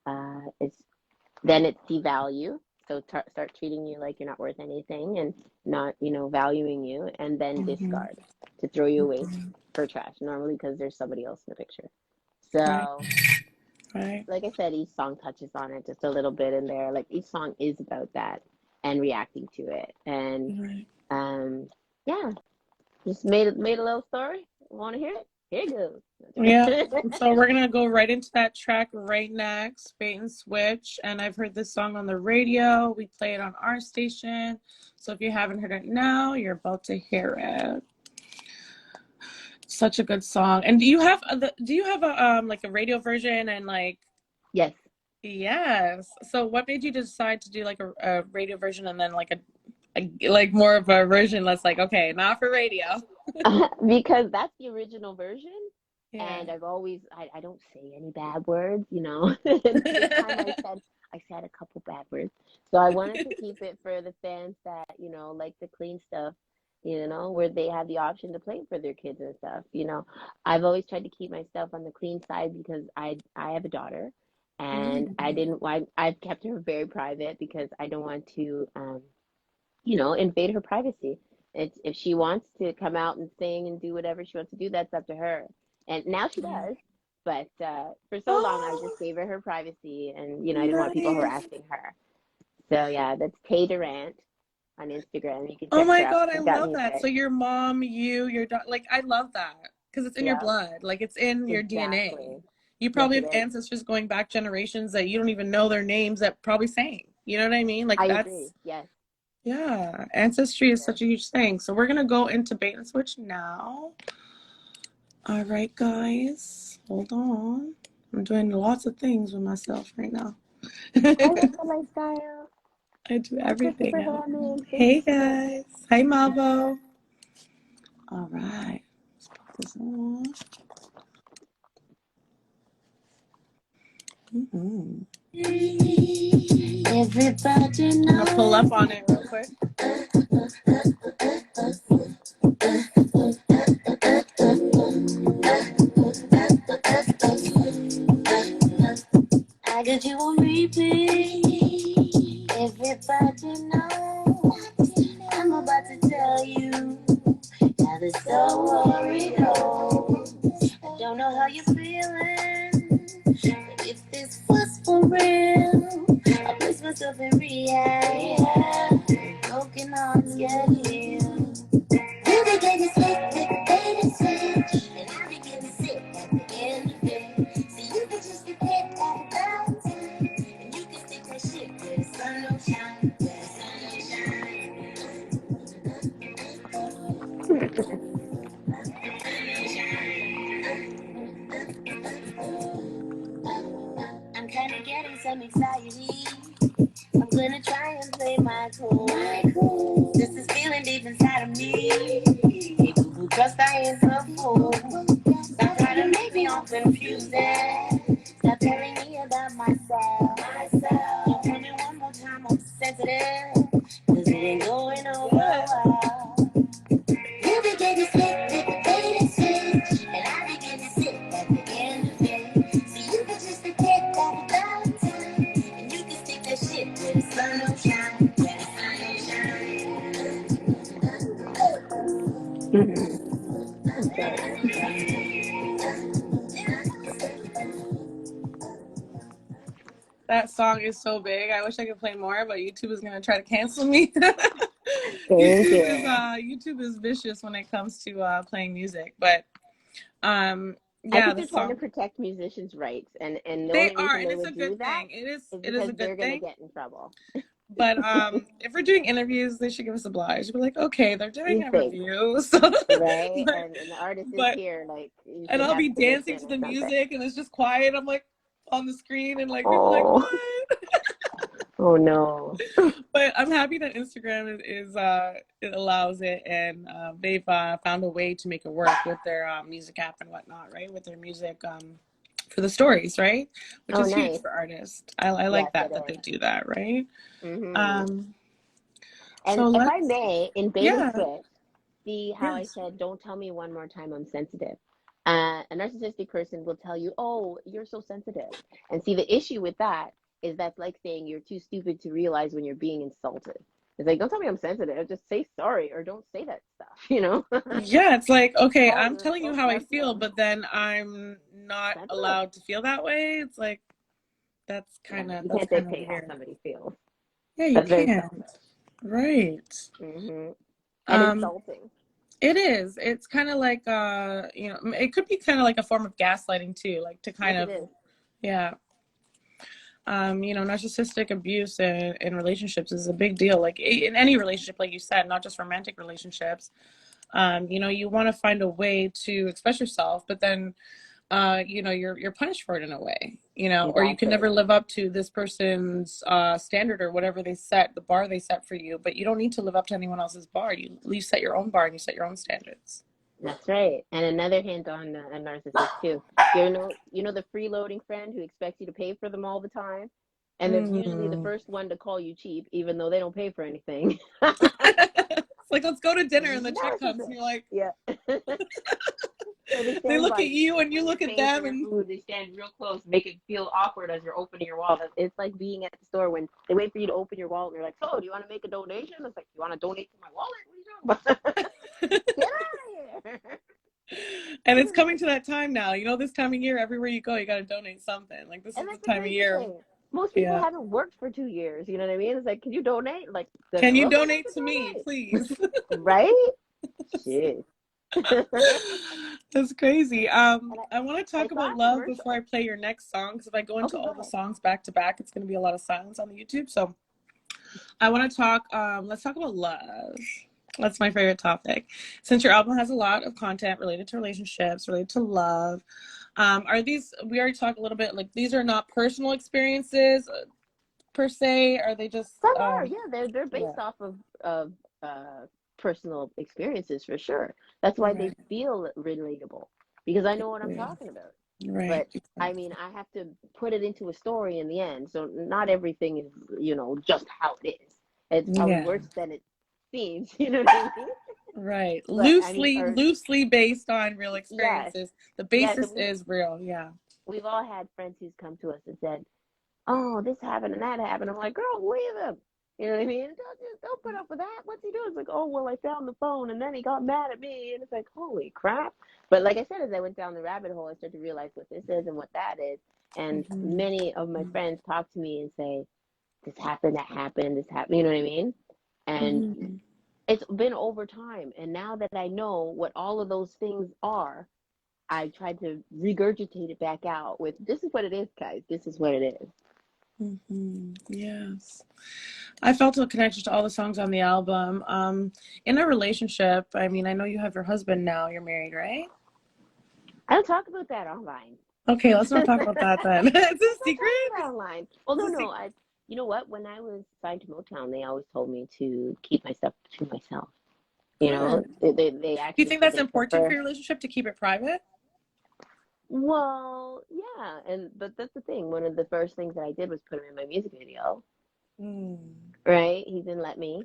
it's devalue. So start treating you like you're not worth anything and not, valuing you, and then discard to throw you away for trash. Normally because there's somebody else in the picture. So, right. Like I said, each song touches on it just a little bit in there. Like each song is about that and reacting to it, and yeah, just made a little story. Want to hear it? Here it goes. Yeah. So we're gonna go right into that track right next, Bait and Switch. And I've heard this song on the radio. We play it on our station. So if you haven't heard it now, you're about to hear it. Such a good song. And do you have a like a radio version and like? Yes. Yes. So what made you decide to do like a radio version and then like a like more of a version that's like, okay, not for radio? Because that's the original version. Yeah. And I've always, I don't say any bad words, This time I said a couple bad words. So I wanted to keep it for the fans that, like the clean stuff, where they have the option to play for their kids and stuff. I've always tried to keep my stuff on the clean side because I have a daughter, and I've kept her very private because I don't want to, invade her privacy. If she wants to come out and sing and do whatever she wants to do, that's up to her. And now she does, but for so long I just gave her privacy, and I didn't want people harassing her. So yeah, that's Durrant on Instagram. You can check oh my her out. God, I love that. So your mom, your daughter, like I love that because it's in your blood, like it's in your DNA. You probably have ancestors going back generations that you don't even know their names that probably sang. You know what I mean? Like I that's agree. Yes. Yeah, ancestry is such a huge thing. So we're gonna go into Bait and Switch now. All right, guys, hold on. I'm doing lots of things with myself right now. Lifestyle. I do everything now. Hey guys. Hi Mavo. All right. Let's put this on. Everybody knows. I'm gonna pull up on it real quick. I got you on repeat. Everybody knows. I'm about to tell you how the story goes. I don't know how you're feeling, but if this was for real, I place my myself in rehab. Broken hearts get healed. You be getting sick with the bait and switch, and I be getting sick at the end of it. See, you can just depend on the balance, and you can stick that shit where the sun don't shine, where the sun don't shine. I'm kinda getting some anxiety. I'm gonna try and play my cool. This is feeling deep inside of me. Hey, boo, trust I ain't a fool. Stop trying to make me all confused. Stop telling me about myself. Don't tell me one more time I'm sensitive, 'cause it ain't going over well. You be getting sick with the bait and switch, and I be getting sick at the end of it. See, you can just forget all about time, and you can stick that shit where the sun don't shine, where the sun don't shine. That song is so big. I wish I could play more, but YouTube is gonna try to cancel me. Thank you. YouTube is vicious when it comes to playing music. But I yeah, think the they're trying to song protect musicians' rights, and the they only are, reason and they it's a would do good that thing. is It is because a they're good gonna thing. get in trouble. But if we're doing interviews, they should give us a oblige. Be like, okay, they're doing You a think, review, so right? but, And the artist is but here, like you and should I'll have be dancing permission to or the something. music, and it's just quiet. I'm like on the screen, and like people are like, Oh, what? oh no. But I'm happy that Instagram is it allows it, and they've found a way to make it work with their music app and whatnot, right? With their music for the stories, right? Which Oh, is huge nice. for artists. I Yes, like that it they is. do that, right? Mm-hmm. Um, And so if I let's may, in bait and yeah, switch, see how I yes, said, don't tell me one more time I'm sensitive. A narcissistic person will tell you, oh, you're so sensitive. And see, the issue with that is that's like saying you're too stupid to realize when you're being insulted. It's like, don't tell me I'm sensitive. Just say sorry or don't say that stuff, you know? yeah. It's like okay, Oh, I'm you're telling you so how I feel, sensitive. but then I'm not Sensitive. allowed to feel that way. It's like Yeah, you that's can't kind of dictate how weird. somebody feels. Yeah, you That's very can't. selfish. Right. Hmm. And Um, insulting. it is. It's kind of like it could be kind of like a form of gaslighting too, like to Yes, kind it of is. yeah. Narcissistic abuse in relationships is a big deal. Like in any relationship, like you said, not just romantic relationships. You want to find a way to express yourself, but then you're punished for it in a way, or you can Exactly. never live up to this person's standard or whatever the bar they set for you, but you don't need to live up to anyone else's bar. You set your own bar and you set your own standards. That's right. And another hint on a narcissist too. You know the freeloading friend who expects you to pay for them all the time, and they're usually the Mm. first one to call you cheap, even though they don't pay for anything. It's like, let's go to dinner, and the check comes and Narcissist. you're like, Yeah. Or they they stand look by at you you and you when you're look at paying for them your and food. They stand real close, make it feel awkward as you're opening your wallet. It's like being at the store when they wait for you to open your wallet and they're like, "So, do you want to make a donation?" It's like, "You want to donate to my wallet? What are you talking about? Get out of here!" and it's coming to that time now. This time of year, everywhere you go, you got to donate something. Like this is And the that's the time of crazy year. thing. Most people Yeah. haven't worked for 2 years. You know what I mean? It's like, can you donate? Like, then Can you okay, I donate to me, can please? donate. Right? Shit. That's crazy. And I want to I talk saw about a love before I commercial. play your next song, because if I go into Okay, go all the ahead. songs back to back, it's going to be a lot of silence on the YouTube. So I want to talk. Let's talk about love. That's my favorite topic. Since your album has a lot of content related to relationships, related to love, are these? We already talked a little bit. Like these are not personal experiences per se. Are they just? Some are, yeah, they're Yeah. based off of personal experiences for sure. That's why they Right. feel relatable because I know what I'm Exactly. talking about. Right. But I mean, I have to put it into a story in the end. So not everything is, just how it is. It's probably Yeah. worse than it seems, you know what I mean? Right. But I mean, or Loosely based on real yes, experiences. The yes, basis is real. Yeah. we've all had friends who's come to us and said, "Oh, this happened and that happened." I'm like, "Girl, leave him." You know what I mean? Don't put up with that. What's he doing? It's like, "Oh, well, I found the phone and then he got mad at me." And it's like, holy crap. But like I said, as I went down the rabbit hole, I started to realize what this is and what that is. And Mhm. many of my friends talk to me and say, this happened, that happened, this happened, you know what I mean? And Mm-hmm. it's been over time. And now that I know what all of those things are, I tried to regurgitate it back out with, this is what it is, guys. This is what it is. Mm-hmm. Yes. I felt a connection to all the songs on the album. In a relationship, I mean, I know you have your husband now. You're married, right? I don't talk about that online. Okay, let's not talk about that then. It's a Don't secret? talk about it online. Well, It's a no. secret. You know what? When I was signed to Motown, they always told me to keep my stuff to myself. You know, Good. they Do you actually think said that's they important for prefer. your relationship to keep it private? Well, yeah, but that's the thing. One of the first things that I did was put him in my music video, Mm. right? He didn't let me,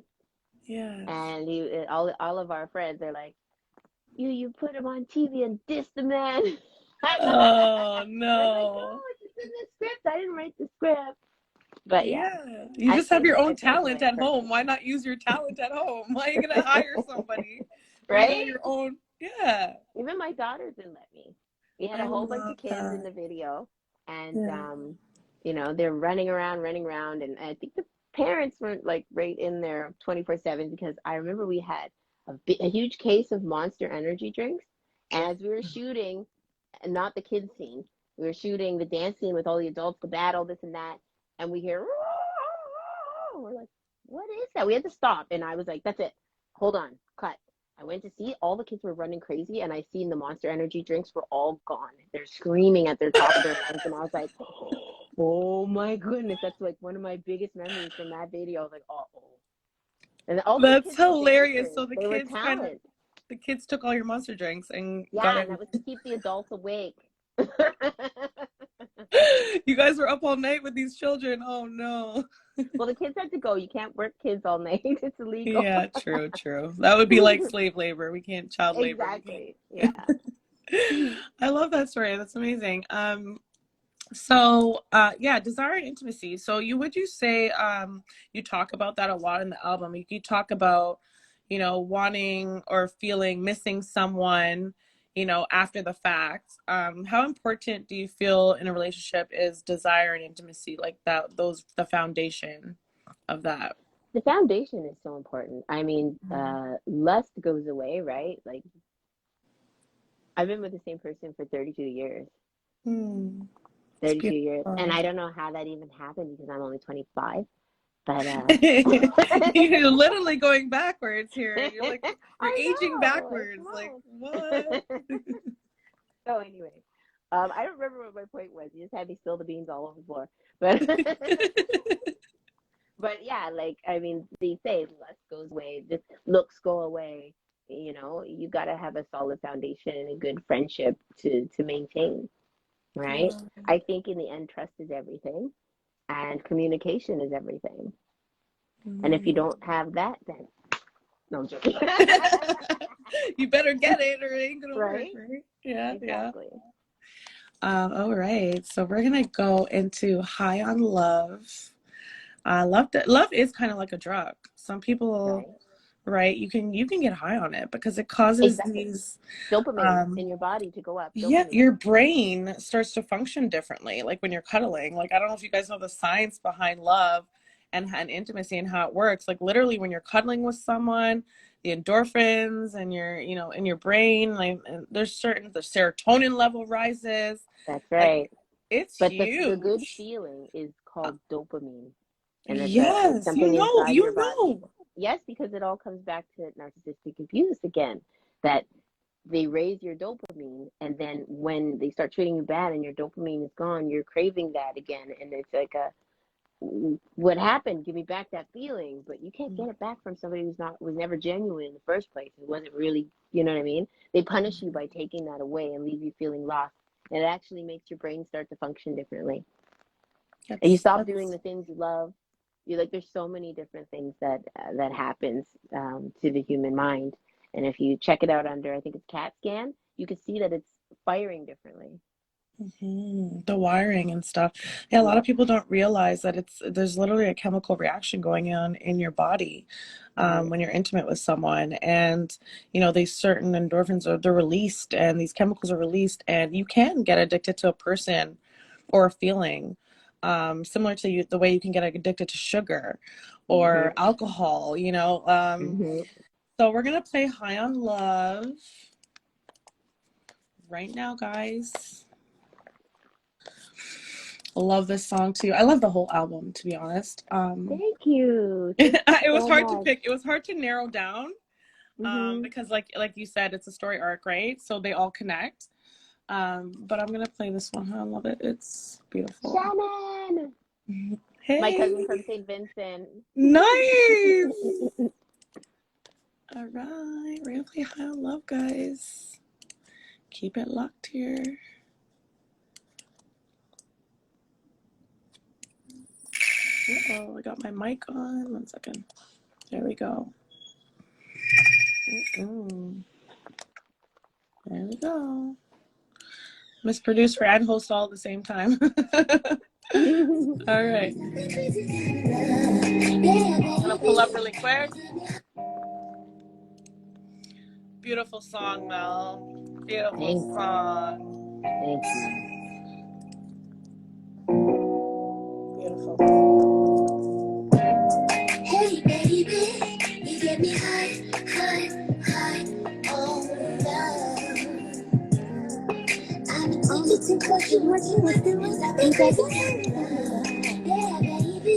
Yes. and all of our friends are like, you put him on TV and diss the man. Oh, And I'm like, no, no. it's in the script. I didn't write the script. But yeah, Yeah. You I just have played your I own played the talent right at home. person, Why not use your talent at home? Why are you going to hire somebody when you got right? your own? Yeah. Even my daughters didn't let me. We had I a whole bunch love of kids in that. the video, and Yeah. they're running around, and I think the parents weren't like right in there 24/7 because I remember we had a huge case of Monster Energy drinks, and as we were shooting, and not the kids scene, we were shooting the dance scene with all the adults, the battle, this and that, and we hear, we're like, what is that? We had to stop, and I was like, that's it, hold on, cut. I went to see all the kids were running crazy, and I seen the Monster Energy drinks were all gone. They're screaming at their top of their lungs, and I was like, "Oh my goodness!" That's like one of my biggest memories from that video. I was like, "Oh," and all those That's kids were hilarious. dancers. So They were talent. the kids took all your monster drinks and got Yeah, and in. that was to keep the adults awake. You guys were up all night with these children. Oh no. Well, the kids had to go. You can't work kids all night; it's illegal. Yeah, true, true. That would be like slave labor. We can't child labor. We Exactly. Yeah. can't. I love that story. That's amazing. So yeah, desire and intimacy. So would you say you talk about that a lot in the album? You talk about, wanting or feeling missing someone, after the fact. How important do you feel in a relationship is desire and intimacy, like that, the foundation of that? The foundation is so important. I mean, Mm. lust goes away, right? Like I've been with the same person for 32 years. Hmm. It's 32 years. And beautiful. I don't know how that even happened because I'm only 25. But You're literally going backwards here. You're I aging know, it's backwards. Like, what? smart. So anyway, I don't remember what my point was. You just had me spill the beans all over the floor. But but yeah, like I mean, they say lust goes away, the looks go away. You got to have a solid foundation and a good friendship to maintain, right? Yeah. I think in the end, trust is everything, and communication is everything. And if you Mm. don't have that, then no, I'm joking. You better get it or it ain't gonna work, Right? right? Yeah, yeah. Exactly. All right. So we're gonna go into High on Love. Love is kind of like a drug. Some people, Right. right? You can get high on it because it causes Exactly. these Dopamine um in your body to go up. yeah, Dopamine. your brain starts to function differently. Like when you're cuddling. Like I don't know if you guys know the science behind love and intimacy and how it works. Like literally when you're cuddling with someone, the endorphins and in your brain, like and the serotonin level rises. That's Like right. it's But the good huge. feeling is called dopamine, and it's Yes, something inside your you body. know. Yes, because it all comes back to narcissistic abuse again. That they raise your dopamine, and then when they start treating you bad and your dopamine is gone, you're craving that again, and it's like what happened? Give me back that feeling, but you can't get it back from somebody was never genuine in the first place. It wasn't really, you know what I mean? They punish you by taking that away and leave you feeling lost. And it actually makes your brain start to function differently. And you stop doing That's the things you love. You like there's so many different things that happens to the human mind. And if you check it out under, I think it's CAT scan, you can see that it's firing differently. the wiring and stuff. Yeah, a lot Yeah, of people don't realize that there's literally a chemical reaction going on in your body right. when you're intimate with someone, and these certain endorphins they're released, and these chemicals are released, and you can get addicted to a person or a feeling. similar to you, the way you can get addicted to sugar or alcohol, you know. So we're gonna play High on Love right now, guys. I love this song too. I love the whole album, to be honest. Thank you. It was So hard to much. pick. It was hard to narrow down, because like you said, it's a story arc, right? So they all connect. But I'm gonna play this one. I love it. It's beautiful. Shannon! Hey, My cousin from St. Vincent. nice. All right, we're gonna play High on Love, guys. Keep it locked here. Uh-oh, I got my mic on. 1 second. There we go. There we go. Miss Producer and host all at the same time. All right. I'm gonna pull up really quick. Beautiful song, Mel. Beautiful song. Thank you. Beautiful. Hey, baby, you get me high on love. I'm addicted to what you doing. I think I can love. Yeah, baby,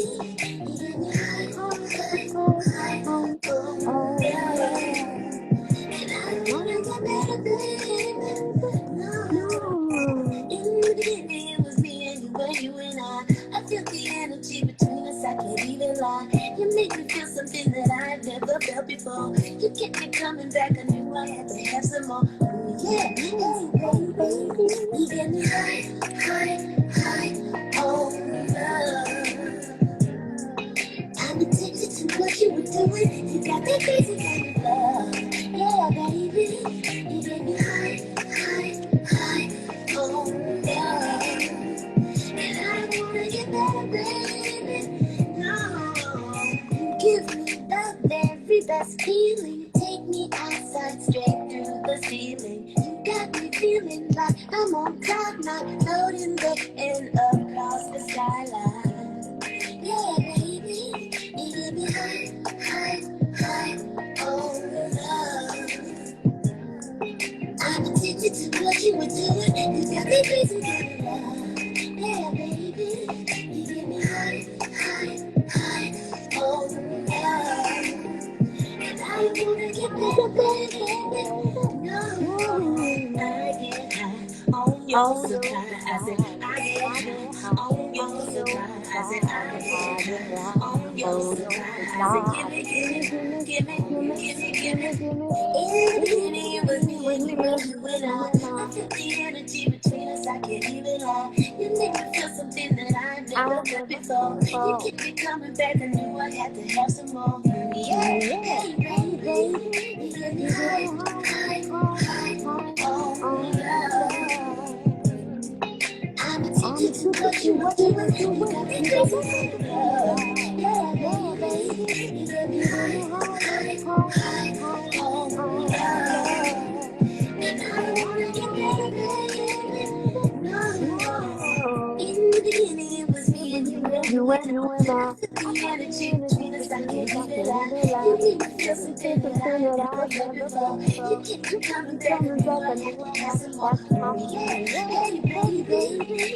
you get me high on love. And I wanna get better, baby. No. In the beginning, it was me and you and I feel the energy between us, I can't even lie. You make me feel something that I've never felt before. You kept me coming back, I knew I had to have some more. Ooh, yeah, hey, baby, you get me high on love. I'm addicted to what you were doing. You got that crazy kind of love. Yeah, baby, you get me high on love. And I wanna get better, baby. No, you give me the very best feeling. You take me outside, straight through the ceiling. You got me feeling like I'm on cloud nine, floating there and across the skyline. Yeah, baby, you get me high on love. I'm addicted to what you were doing. You got me crazy kind of love. Yeah, baby, you get me high on love. And I wanna get better, baby. No, I get high on your supply. I said I get high on your supply. I said I get high on your supply. I said give me. In the beginning, it was me and you and I feel the energy between us, I can't even lie. You make me feel something that I've never felt before. You keep me coming back, I knew I had to have some more. Yeah, hey, baby, you get me high on love. I'm addicted to what you were doing. You got me crazy kind of love. Yeah, baby, you get me high on love. And I wanna get better, baby. No. In the beginning, it was me and you and I. The energy between us, I can't even lie. You make me feel something that I never felt before. You keep me coming back, I knew I had to have some more. Yeah, hey, baby,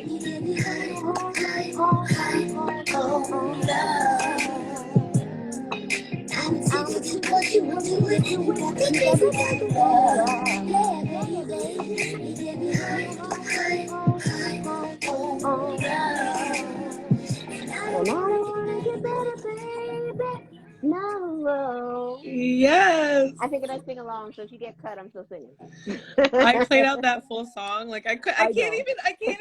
you get me high on love. I'm addicted to what you were doing. You got me crazy kind of love. Yeah, baby, you get me high on love. And I wanna get better, baby. No. Yes. I figured I'd sing along, so if you get cut, I'm still singing. I played out that full song. Like I can't know.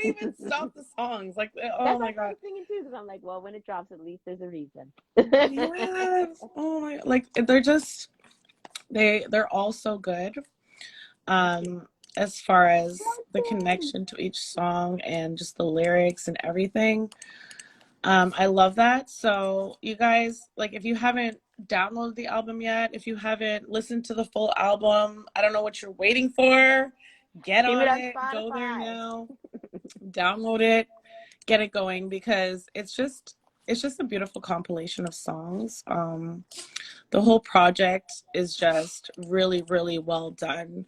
even stop the songs. Like, oh That's my why I God. was singing too, because I'm like, well, when it drops, at least there's a reason. Yes. Oh my, like they're just they're all so good. As far as the connection to each song and just the lyrics and everything. I love that. So you guys, like if you haven't downloaded the album yet, if you haven't listened to the full album, I don't know what you're waiting for. Get Stream on it on it. Go there Spotify. now. Download it. get it going, because it's just a beautiful compilation of songs. The whole project is just really, really well done,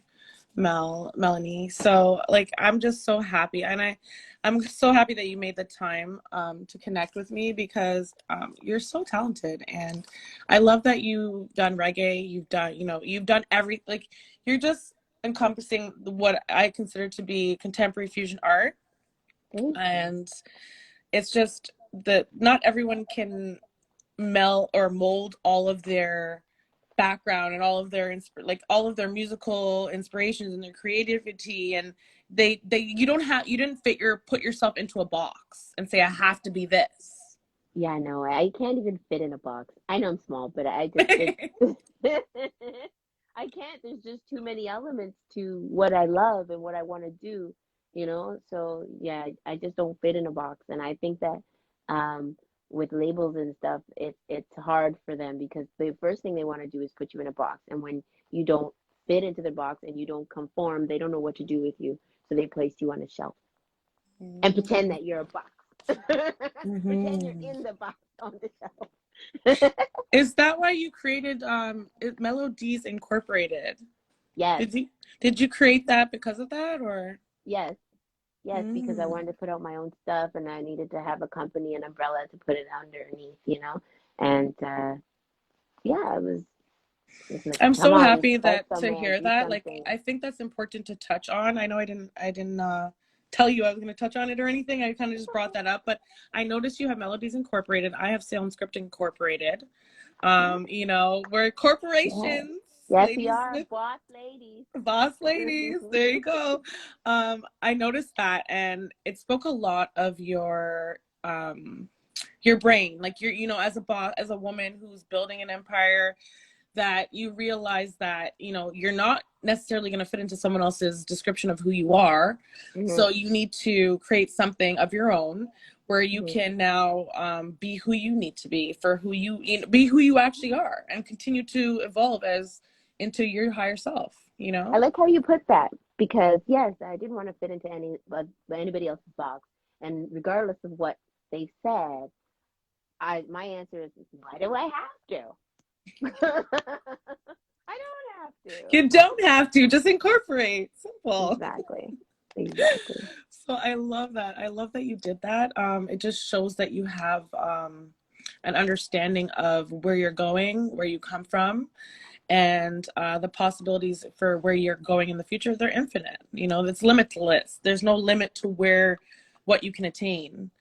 Melanie. So like, I'm just so happy, and I'm so happy that you made the time to connect with me, because you're so talented, and I love that you've done reggae, you've done every, like, you're just encompassing what I consider to be contemporary fusion art. And it's just that not everyone can meld or mold all of their background and all of their like all of their musical inspirations and their creativity, and they you didn't put yourself into a box and say I have to be this. Yeah, no, I can't even fit in a box. I know I'm small, but I just I can't. There's just too many elements to what I love and what I want to do, you know? So, yeah, I just don't fit in a box. And I think that um with labels and stuff, it's hard for them because the first thing they want to do is put you in a box. And when you don't fit into the box and you don't conform, they don't know what to do with you. So they place you on a shelf and pretend that you're a box. Pretend you're Mm-hmm. in the box on the shelf. Is that why you created Melodies Incorporated? Yes, Did you create that because of that, or? yes, yes, because I Mm. wanted to put out my own stuff and I needed to have a company, an umbrella to put it underneath, you know? And yeah, it was like, I'm come so on, happy start that to somewhere, hear do that. Like, something. I think that's important to touch on. I know I didn't tell you I was going to touch on it or anything. I kind of just brought that up, but I noticed you have Melodies Incorporated. I have Soundscript Incorporated. We're Yes, corporations, yes, we ladies are with boss ladies. boss ladies. There you go. I noticed that, and it spoke a lot of your brain, like as a boss, as a woman who's building an empire, that you realize that you're not necessarily going to fit into someone else's description of who you are. Hmm. So you need to create something of your own where you Hmm. can now be who you need to be, for be who you actually are, and continue to evolve as into your higher self, I like how you put that because yes, I didn't want to fit into anybody else's box, and regardless of what they said, my answer is why do I have to? I don't have to. You don't have to, just incorporate. Simple. Exactly. Exactly. So I love that. I love that you did that. It just shows that you have an understanding of where you're going, where you come from, and the possibilities for where you're going in the future. They're infinite. It's limitless. There's no limit to what you can attain.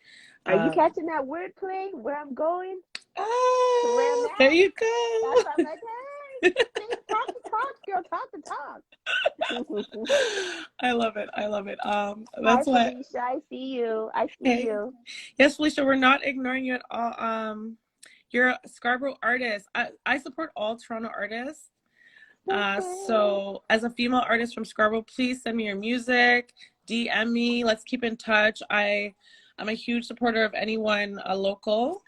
Are you Um, catching that wordplay? Where I'm going to where I'm there at? you That's go. why I'm like, hey, see, talk the talk, girl, talk the talk. I love it. I love it. Hi, That's what. Felicia. I see you. I see Hey, you. yes, Felicia, we're not ignoring you at all. You're a Scarborough artist. I support all Toronto artists. Okay. So as a female artist from Scarborough, please send me your music, DM me. Let's keep in touch. I'm a huge supporter of anyone local,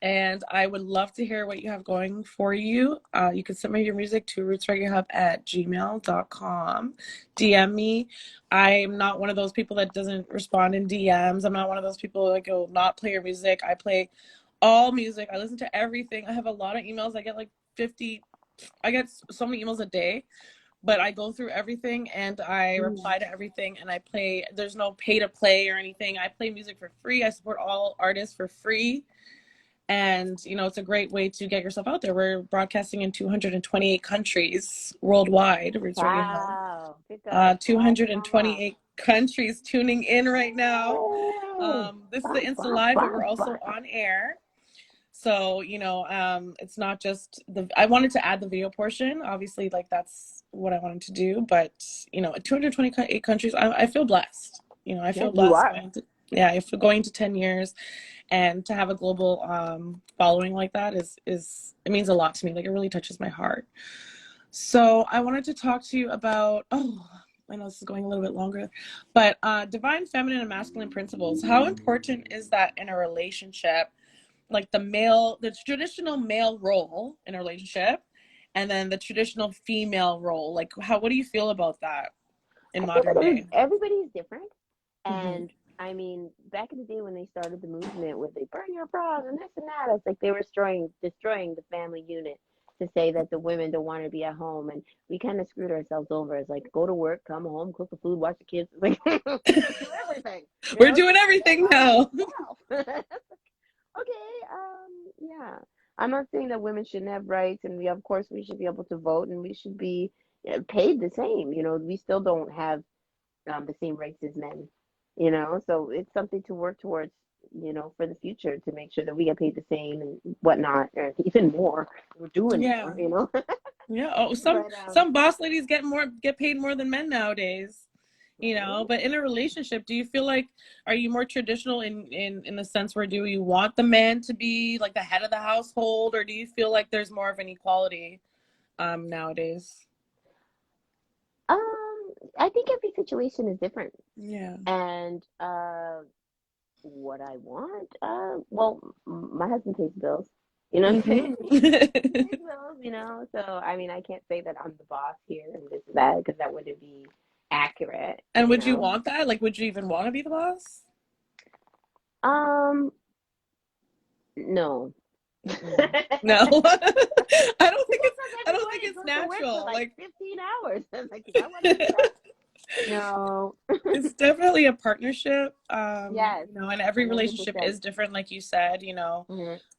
and I would love to hear what you have going for you. You can send me your music to rootsreggaehub@gmail.com. DM me. I'm not one of those people that doesn't respond in DMs. I'm not one of those people that go not play your music. I play all music. I listen to everything. I have a lot of emails. I get like 50. I get so many emails a day, but I go through everything and I Mm. reply to everything, and I play. There's no pay to play or anything. I play music for free. I support all artists for free. And it's a great way to get yourself out there. We're broadcasting in 228 countries worldwide. Roots Reggae Hub. Wow. Pick up. Wow, mama. 228 countries tuning in right now. Hey. This is the Bum, Insta bum, Live, but we're bum, also bum. on air. So it's not just I wanted to add the video portion. Obviously, like, that's what I wanted to do. But 228 countries. I feel blessed. I Yes, feel you blessed are. going to 10 years, and to have a global following like that is it means a lot to me. Like, it really touches my heart. So I wanted to talk to you about, I know this is going a little bit longer, but divine feminine and masculine principles. How important is that in a relationship? Like the traditional male role in a relationship, and then the traditional female role. Like, what do you feel about that in I feel modern that day? everybody's different. Mm-hmm. And I mean, back in the day when they started the movement where they burn your bras and this and that, it's like they were destroying the family unit to say that the women don't want to be at home, and we kind of screwed ourselves over. It's like go to work, come home, cook the food, watch the kids, like do everything. You We're know, doing take care everything of now. yourself. Okay, yeah. I'm not saying that women shouldn't have rights, and of course we should be able to vote, and we should be paid the same. You know, we still don't have the same rights as men. You know, so it's something to work towards. You know, for the future to make sure that we get paid the same and whatnot, or even more. We're doing Yeah. more. You know. Yeah. Oh, But some boss ladies get paid more than men nowadays. You right. know, but in a relationship, do you feel like, are you more traditional in the sense where do you want the man to be like the head of the household, or do you feel like there's more of an equality nowadays? I think every situation is different, Yeah. and what I want, well, my husband pays bills. You know what I'm saying? He Hmm. pays bills, you know. So I mean, I can't say that I'm the boss here and this and that because that wouldn't be accurate, And you would you know. want that? Like, would you even want to be the boss? Um, no. Mm-mm. No. I don't think it's Because I don't think everybody it's goes to work for natural. like Like 15 hours. Like, do I want to do that? No. it's definitely a partnership. Yes, And every relationship 100%. is different, like you said.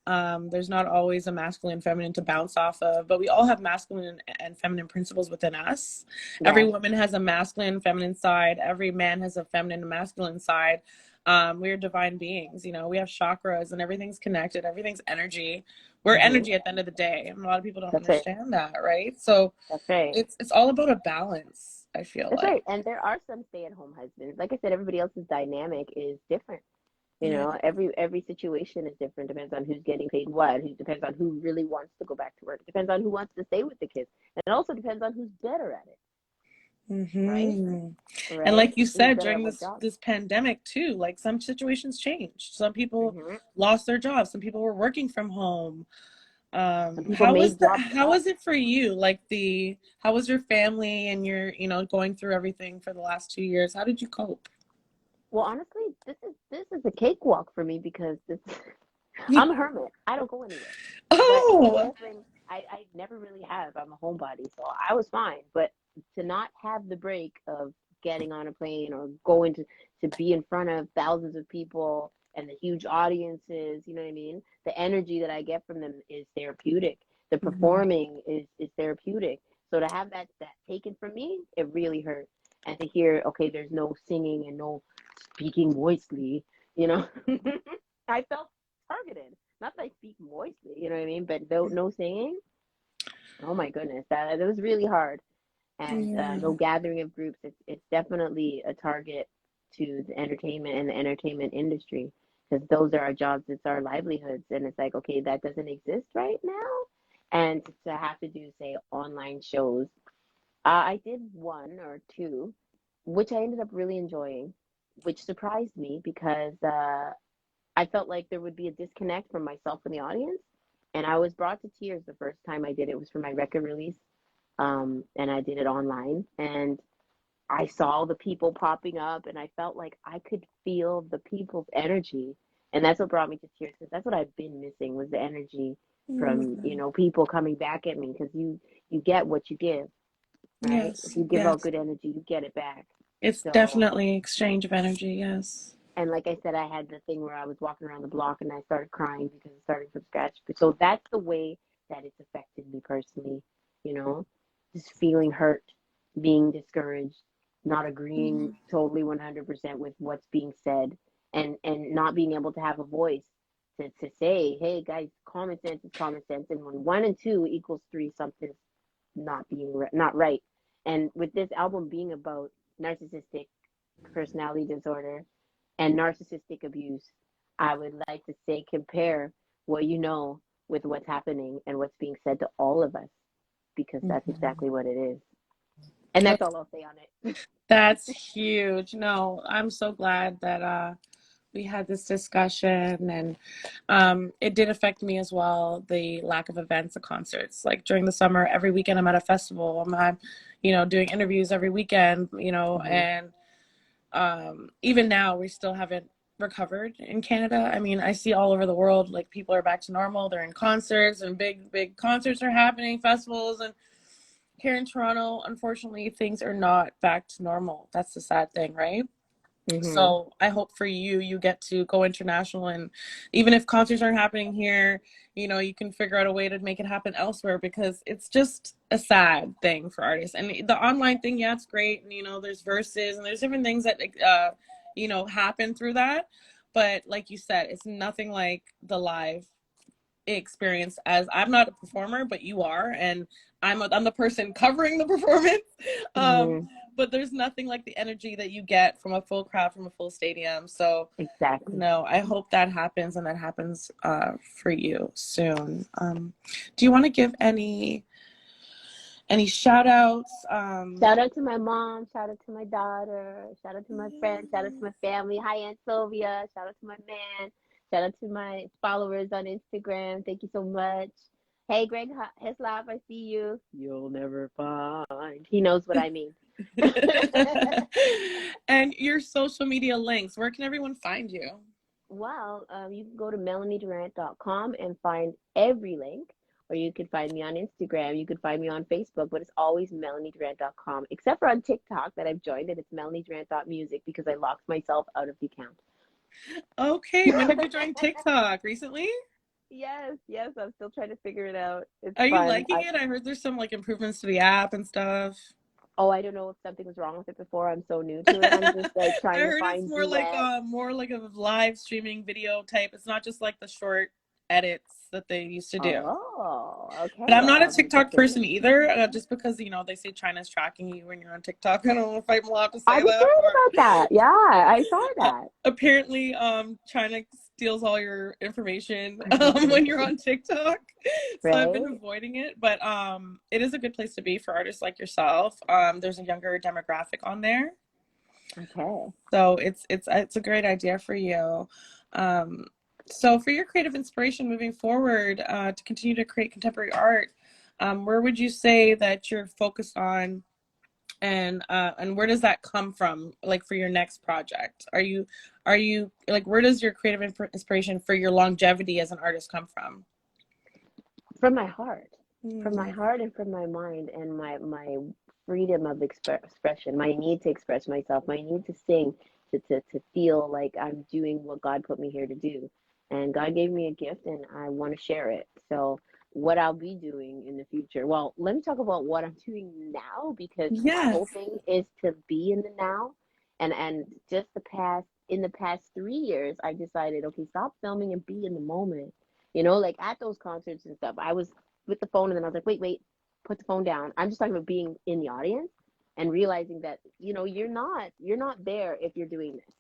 Hmm. There's not always a masculine feminine to bounce off of, but we all have masculine and feminine principles within us. Every Yes. woman has a masculine feminine side, every man has a feminine and masculine side. We're divine beings, we have chakras and everything's connected, everything's energy. We're Hmm. energy at the end of the day, and a lot of people don't That's right. understand that, right? So That's right. it's all about a balance, I feel That's like. right. And there are some stay-at-home husbands. Like I said, everybody else's dynamic is different. You Yeah. know, every situation is different. Depends on who's getting paid what. Who depends on who really wants to go back to work. It depends on who wants to stay with the kids. And it also depends on who's better at it, right? Hmm. And Right? like you Who's said, better at during what this job? this pandemic too, like some situations changed. Some people Hmm. lost their jobs. Some people were working from home. Some people How was made that? jobs How up. was it for you? Like how was your family and your, going through everything for the last 2 years? How did you cope? Well, honestly, this is a cakewalk for me because this I'm a hermit. I don't go anywhere. But my Oh, husband, I never really have. I'm a homebody, so I was fine. But to not have the break of getting on a plane or going to be in front of thousands of people and the huge audiences, you know what I mean? The energy that I get from them is therapeutic. The mhm. performing is therapeutic. So to have that taken from me, it really hurt. And to hear, okay, there's no singing and no speaking voicely, you know, I felt targeted. Not that I speak moistly, you know what I mean? But no singing. Oh my goodness, that was really hard. And Yeah. no gathering of groups. It's definitely a target to the entertainment and the entertainment industry because those are our jobs. It's our livelihoods, and it's like okay, that doesn't exist right now. And to have to do say online shows, I did one or two, which I ended up really enjoying, which surprised me because I felt like there would be a disconnect from myself and the audience. And I was brought to tears the first time I did it. It was for my record release. And I did it online. And I saw the people popping up, and I felt like I could feel the people's energy. And that's what brought me to tears because that's what I've been missing was the energy from, Mm. people coming back at me because you get what you give, right? If Yes, you give out yes. good energy, you get it back. It's So definitely exchange of energy, yes. and like I said, I had the thing where I was walking around the block and I started crying because it started from scratch. So that's the way that it's affected me personally, you know, just feeling hurt, being discouraged, not agreeing Mhm. totally 100% with what's being said, and not being able to have a voice to say, hey guys, common sense is common sense, and when one and two equals three, something's not right. And with this album being about narcissistic personality disorder and narcissistic abuse, I would like to say compare what you know with what's happening and what's being said to all of us, because that's Mhm. exactly what it is. And that's all I'll say on it. That's huge. No, I'm so glad that we had this discussion, and it did affect me as well, the lack of events and concerts. Like during the summer, every weekend I'm at a festival. I'm doing interviews every weekend, Hmm. and even now we still haven't recovered in Canada. I mean, I see all over the world, like, people are back to normal. They're in concerts, and big concerts are happening, festivals. And here in Toronto, unfortunately, things are not back to normal. That's the sad thing, right? So I hope for you get to go international, and even if concerts aren't happening here, you can figure out a way to make it happen elsewhere, because it's just a sad thing for artists. And the online thing, yeah, it's great. And, there's verses and there's different things that, happen through that. But like you said, it's nothing like the live experience. As I'm not a performer, but you are, and I'm the person covering the performance. But there's nothing like the energy that you get from a full crowd, from a full stadium. So Exactly. I hope that happens, and that happens for you soon. Do you want to give any shout outs? Shout out to my mom, shout out to my daughter, shout out to my friends, shout out to my family. Hi, Aunt Sylvia. Shout out to my man. Shout out to my followers on Instagram. Thank you so much. Hey, Greg Hislop, I see you. You'll never find. He knows what I mean. And your social media links, where can everyone find you? Well, you can go to melaniedurrant.com and find every link, or you can find me on Instagram. You can find me on Facebook, but it's always melaniedurrant.com, except for on TikTok that I've joined, and it's melaniedurrant.music because I locked myself out of the account. Okay, when did you join TikTok? Recently? Yes, I'm still trying to figure it out. It's Are you fun. liking it? I heard there's some improvements to the app and stuff. Oh, I don't know if something was wrong with it before. I'm so new to it. I'm just I trying to heard it's find more like duets. a live streaming video type. It's not just like the short edits that they used to do. Oh, okay. But I'm not a I'll have to TikTok check it person either, just because they say China's tracking you when you're on TikTok. I don't know if I'm allowed to I say was that. hearing Or about that. Yeah, I saw that. apparently, China steals all your information Information, when you're on TikTok. So I've been right? avoiding it, but it is a good place to be for artists like yourself. There's a younger demographic on there. Okay. So it's a great idea for you. So for your creative inspiration moving forward, to continue to create contemporary art, where would you say that you're focused on, and where does that come from? Like, for your next project, are you like, where does your creative inspiration for your longevity as an artist come from? From my heart, from my Mm. heart and from my mind, and my freedom of expression, my need to express myself, my need to sing, to feel like I'm doing what God put me here to do. And God gave me a gift, and I want to share it. So what I'll be doing in the future, well, let me talk about what I'm doing now, because my Yes. whole thing is to be in the now. And just in the past 3 years, I decided, okay, stop filming and be in the moment. Like at those concerts and stuff, I was with the phone, and then I was like, wait, put the phone down. I'm just talking about being in the audience and realizing that, you're not there if you're doing this.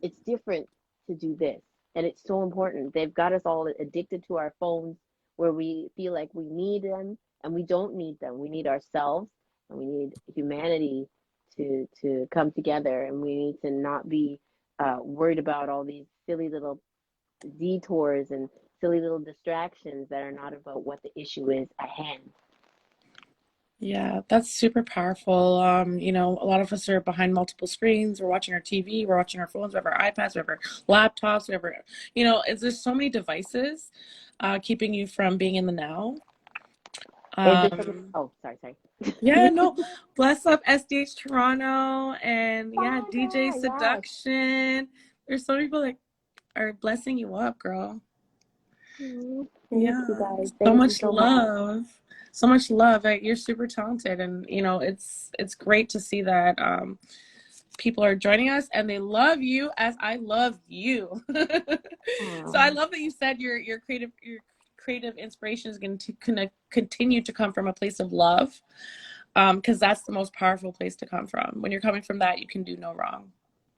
It's different to do this. And it's so important. They've got us all addicted to our phones, where we feel like we need them, and we don't need them. We need ourselves, and we need humanity to come together, and we need to not be worried about all these silly little detours and silly little distractions that are not about what the issue is at hand. Yeah, that's super powerful. A lot of us are behind multiple screens. We're watching our TV, we're watching our phones, we have our iPads, we have our laptops, we have our, there's so many devices keeping you from being in the now. Is it something? Um, Oh, sorry. yeah, no, bless up SDH Toronto, and yeah, DJ Barbara, yes. Seduction. There's so many people that are blessing you up, girl. Thank Yeah, you guys. so Thank you much so much. love. So much love. You're super talented, and it's great to see that people are joining us and they love you as I love you. So I Aw. love that you said your creative inspiration is going to continue to come from a place of love, because that's the most powerful place to come from. When you're coming from that, you can do no wrong.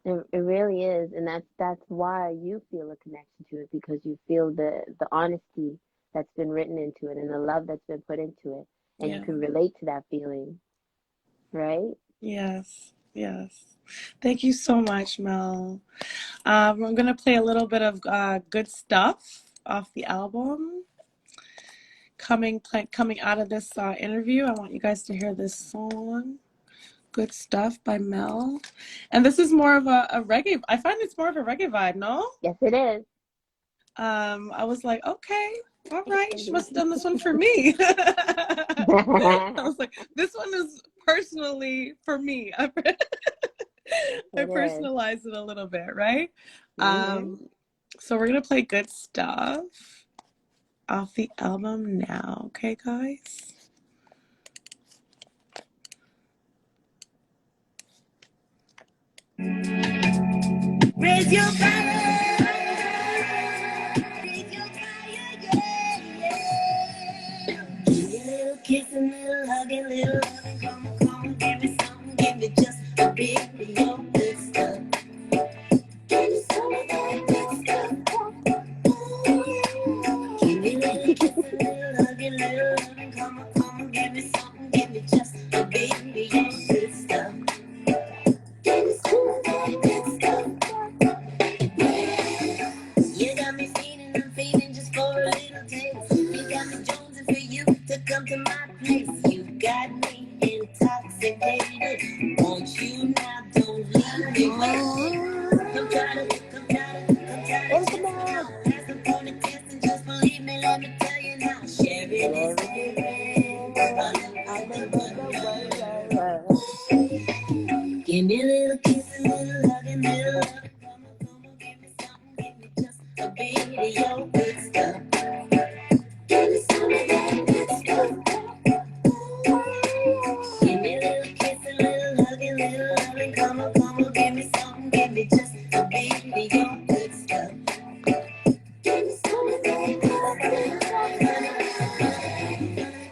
It really is, and that's why you feel a connection to it, because you feel the honesty that's been written into it, and the love that's been put into it, and you Yeah. can relate to that feeling, right? Yes. Yes. Thank you so much, Mel. I'm gonna play a little bit of good stuff off the album. Coming out of this interview, I want you guys to hear this song Good Stuff by Mel. And this is more of a reggae. I find it's more of a reggae vibe, no? Yes, it is. I was like, okay, all right. She must have done this one for me. I was like, this one is personally for me. I personalized it a little bit, right? So we're gonna play Good Stuff off the album now, okay, guys? Raise your fire, raise your fire, yeah, yeah. Give me a little kiss, a little hug, a little loving. Come on, come on, give me something, give me just a bit of your good stuff. Give me some of that good stuff. Give me a little kiss, a little hug, a little loving. Come on, give me something, give me just a bit of your good stuff. Give me some of that good stuff. You got me feeling, I'm feeling just for a little taste. You got me jonesing for you to come to my place. You got me intoxicated. Want you now, don't leave me waiting. Come try to chase me now. Pass the phone and test and just believe me, let me tell you now. Sharing is caring. Give me a little kiss, a little hug, and a little love. Come on, give me something, give me just a bit of your good stuff. Give me some of that good stuff. Give me a little kiss, a little hug, and a little love. And come on, give me something, give me just a bit of your good stuff. Give me some of that good stuff.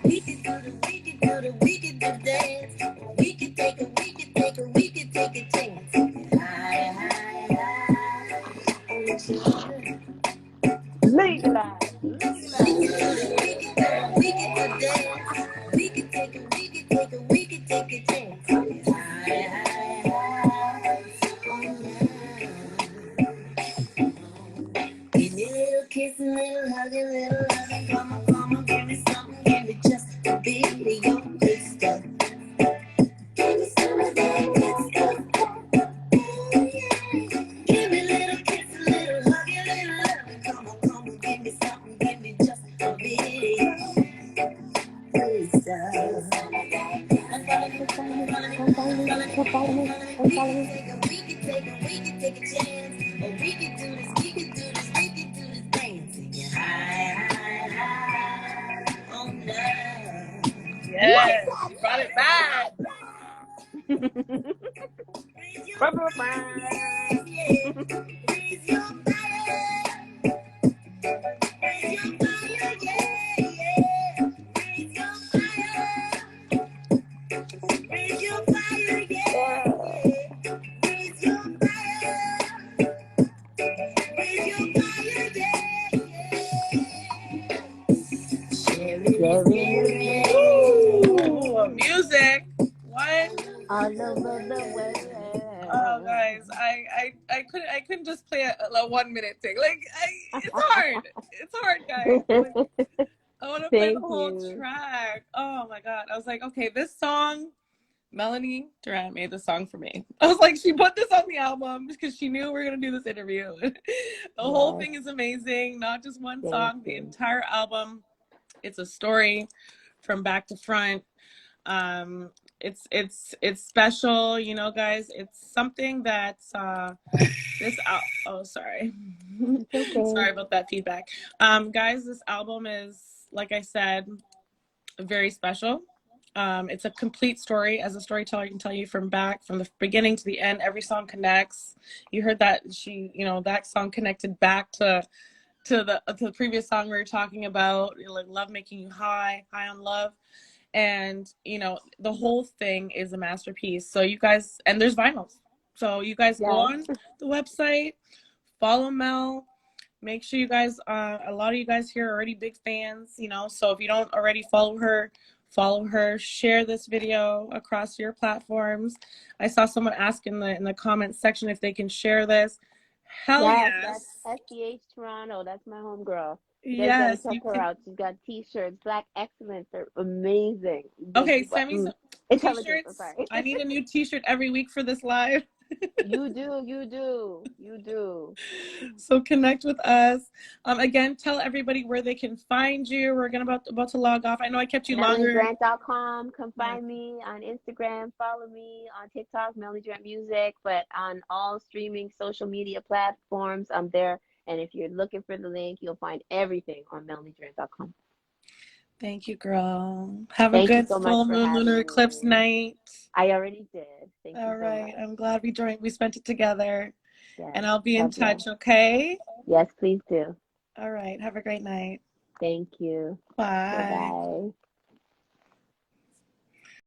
We could do the dance. We could take a chance. Legalize. We can take a chance. Give me a little kiss, a little hug, a little loving. Come on, give me something, give me just a bit of your good stuff. Give me some of that good stuff. Give me a little kiss, a little hug, a little loving. Come on, give me something, give me just a bit of your good stuff. We can take a chance. Or we can do this dancing. Oh no. Yes, you brought it back. Raise your fire, yeah. Raise your fire. Raise your fire, yeah, yeah. Raise your fire. Raise your fire, yeah. Raise your fire. Raise your fire, yeah. Share it. Ooh, music. What? All over the world. Oh, guys, I couldn't just play a 1 minute thing. Like, it's hard. It's hard, guys. Like, I want to play the Thank whole you. track. Oh my god. I was like, okay, this song, Melanie Durrant made the song for me. I was like, she put this on the album because she knew we were gonna do this interview. The whole thing is amazing. Not just one song, the entire album. It's a story from back to front. It's special, you know, guys. It's something that's oh, sorry. Okay. Sorry about that feedback. Guys, this album is, like I said, very special. It's a complete story. As a storyteller, I can tell you from the beginning to the end, every song connects. You heard that that song connected back to the previous song we were talking about, like Love Making You High on Love. And the whole thing is a masterpiece. So you guys, and there's vinyls, so you guys go on the website, follow Mel, make sure you guys, a lot of you guys here are already big fans, so if you don't already follow her, share this video across your platforms. I saw someone ask in the comments section if they can share this. Hell yes. That's SDH Toronto. That's my homegirl. You guys Yes, gotta check her out. She's got t-shirts. Black Excellence. They're amazing. Okay, send me some. Intelligence. I'm T-shirts. sorry. I need a new T-shirt every week for this live. You do. You do. You do. So connect with us. Again, tell everybody where they can find you. We're gonna about to log off. I know I kept you longer. MelanieDurrant.com. Come Yeah. find me on Instagram. Follow me on TikTok, Melanie Durrant Music. But on all streaming social media platforms, I'm there. And if you're looking for the link, you'll find everything on MelanieDurrant.com. Thank you, girl. Have a Thank you good so much full for moon lunar having eclipse me. night. I already did. Thank you All so right. much. I'm glad we spent it together. Yes. And I'll be in Love you. touch, okay? Yes, please do. All right. Have a great night. Thank you. Bye. Bye-bye.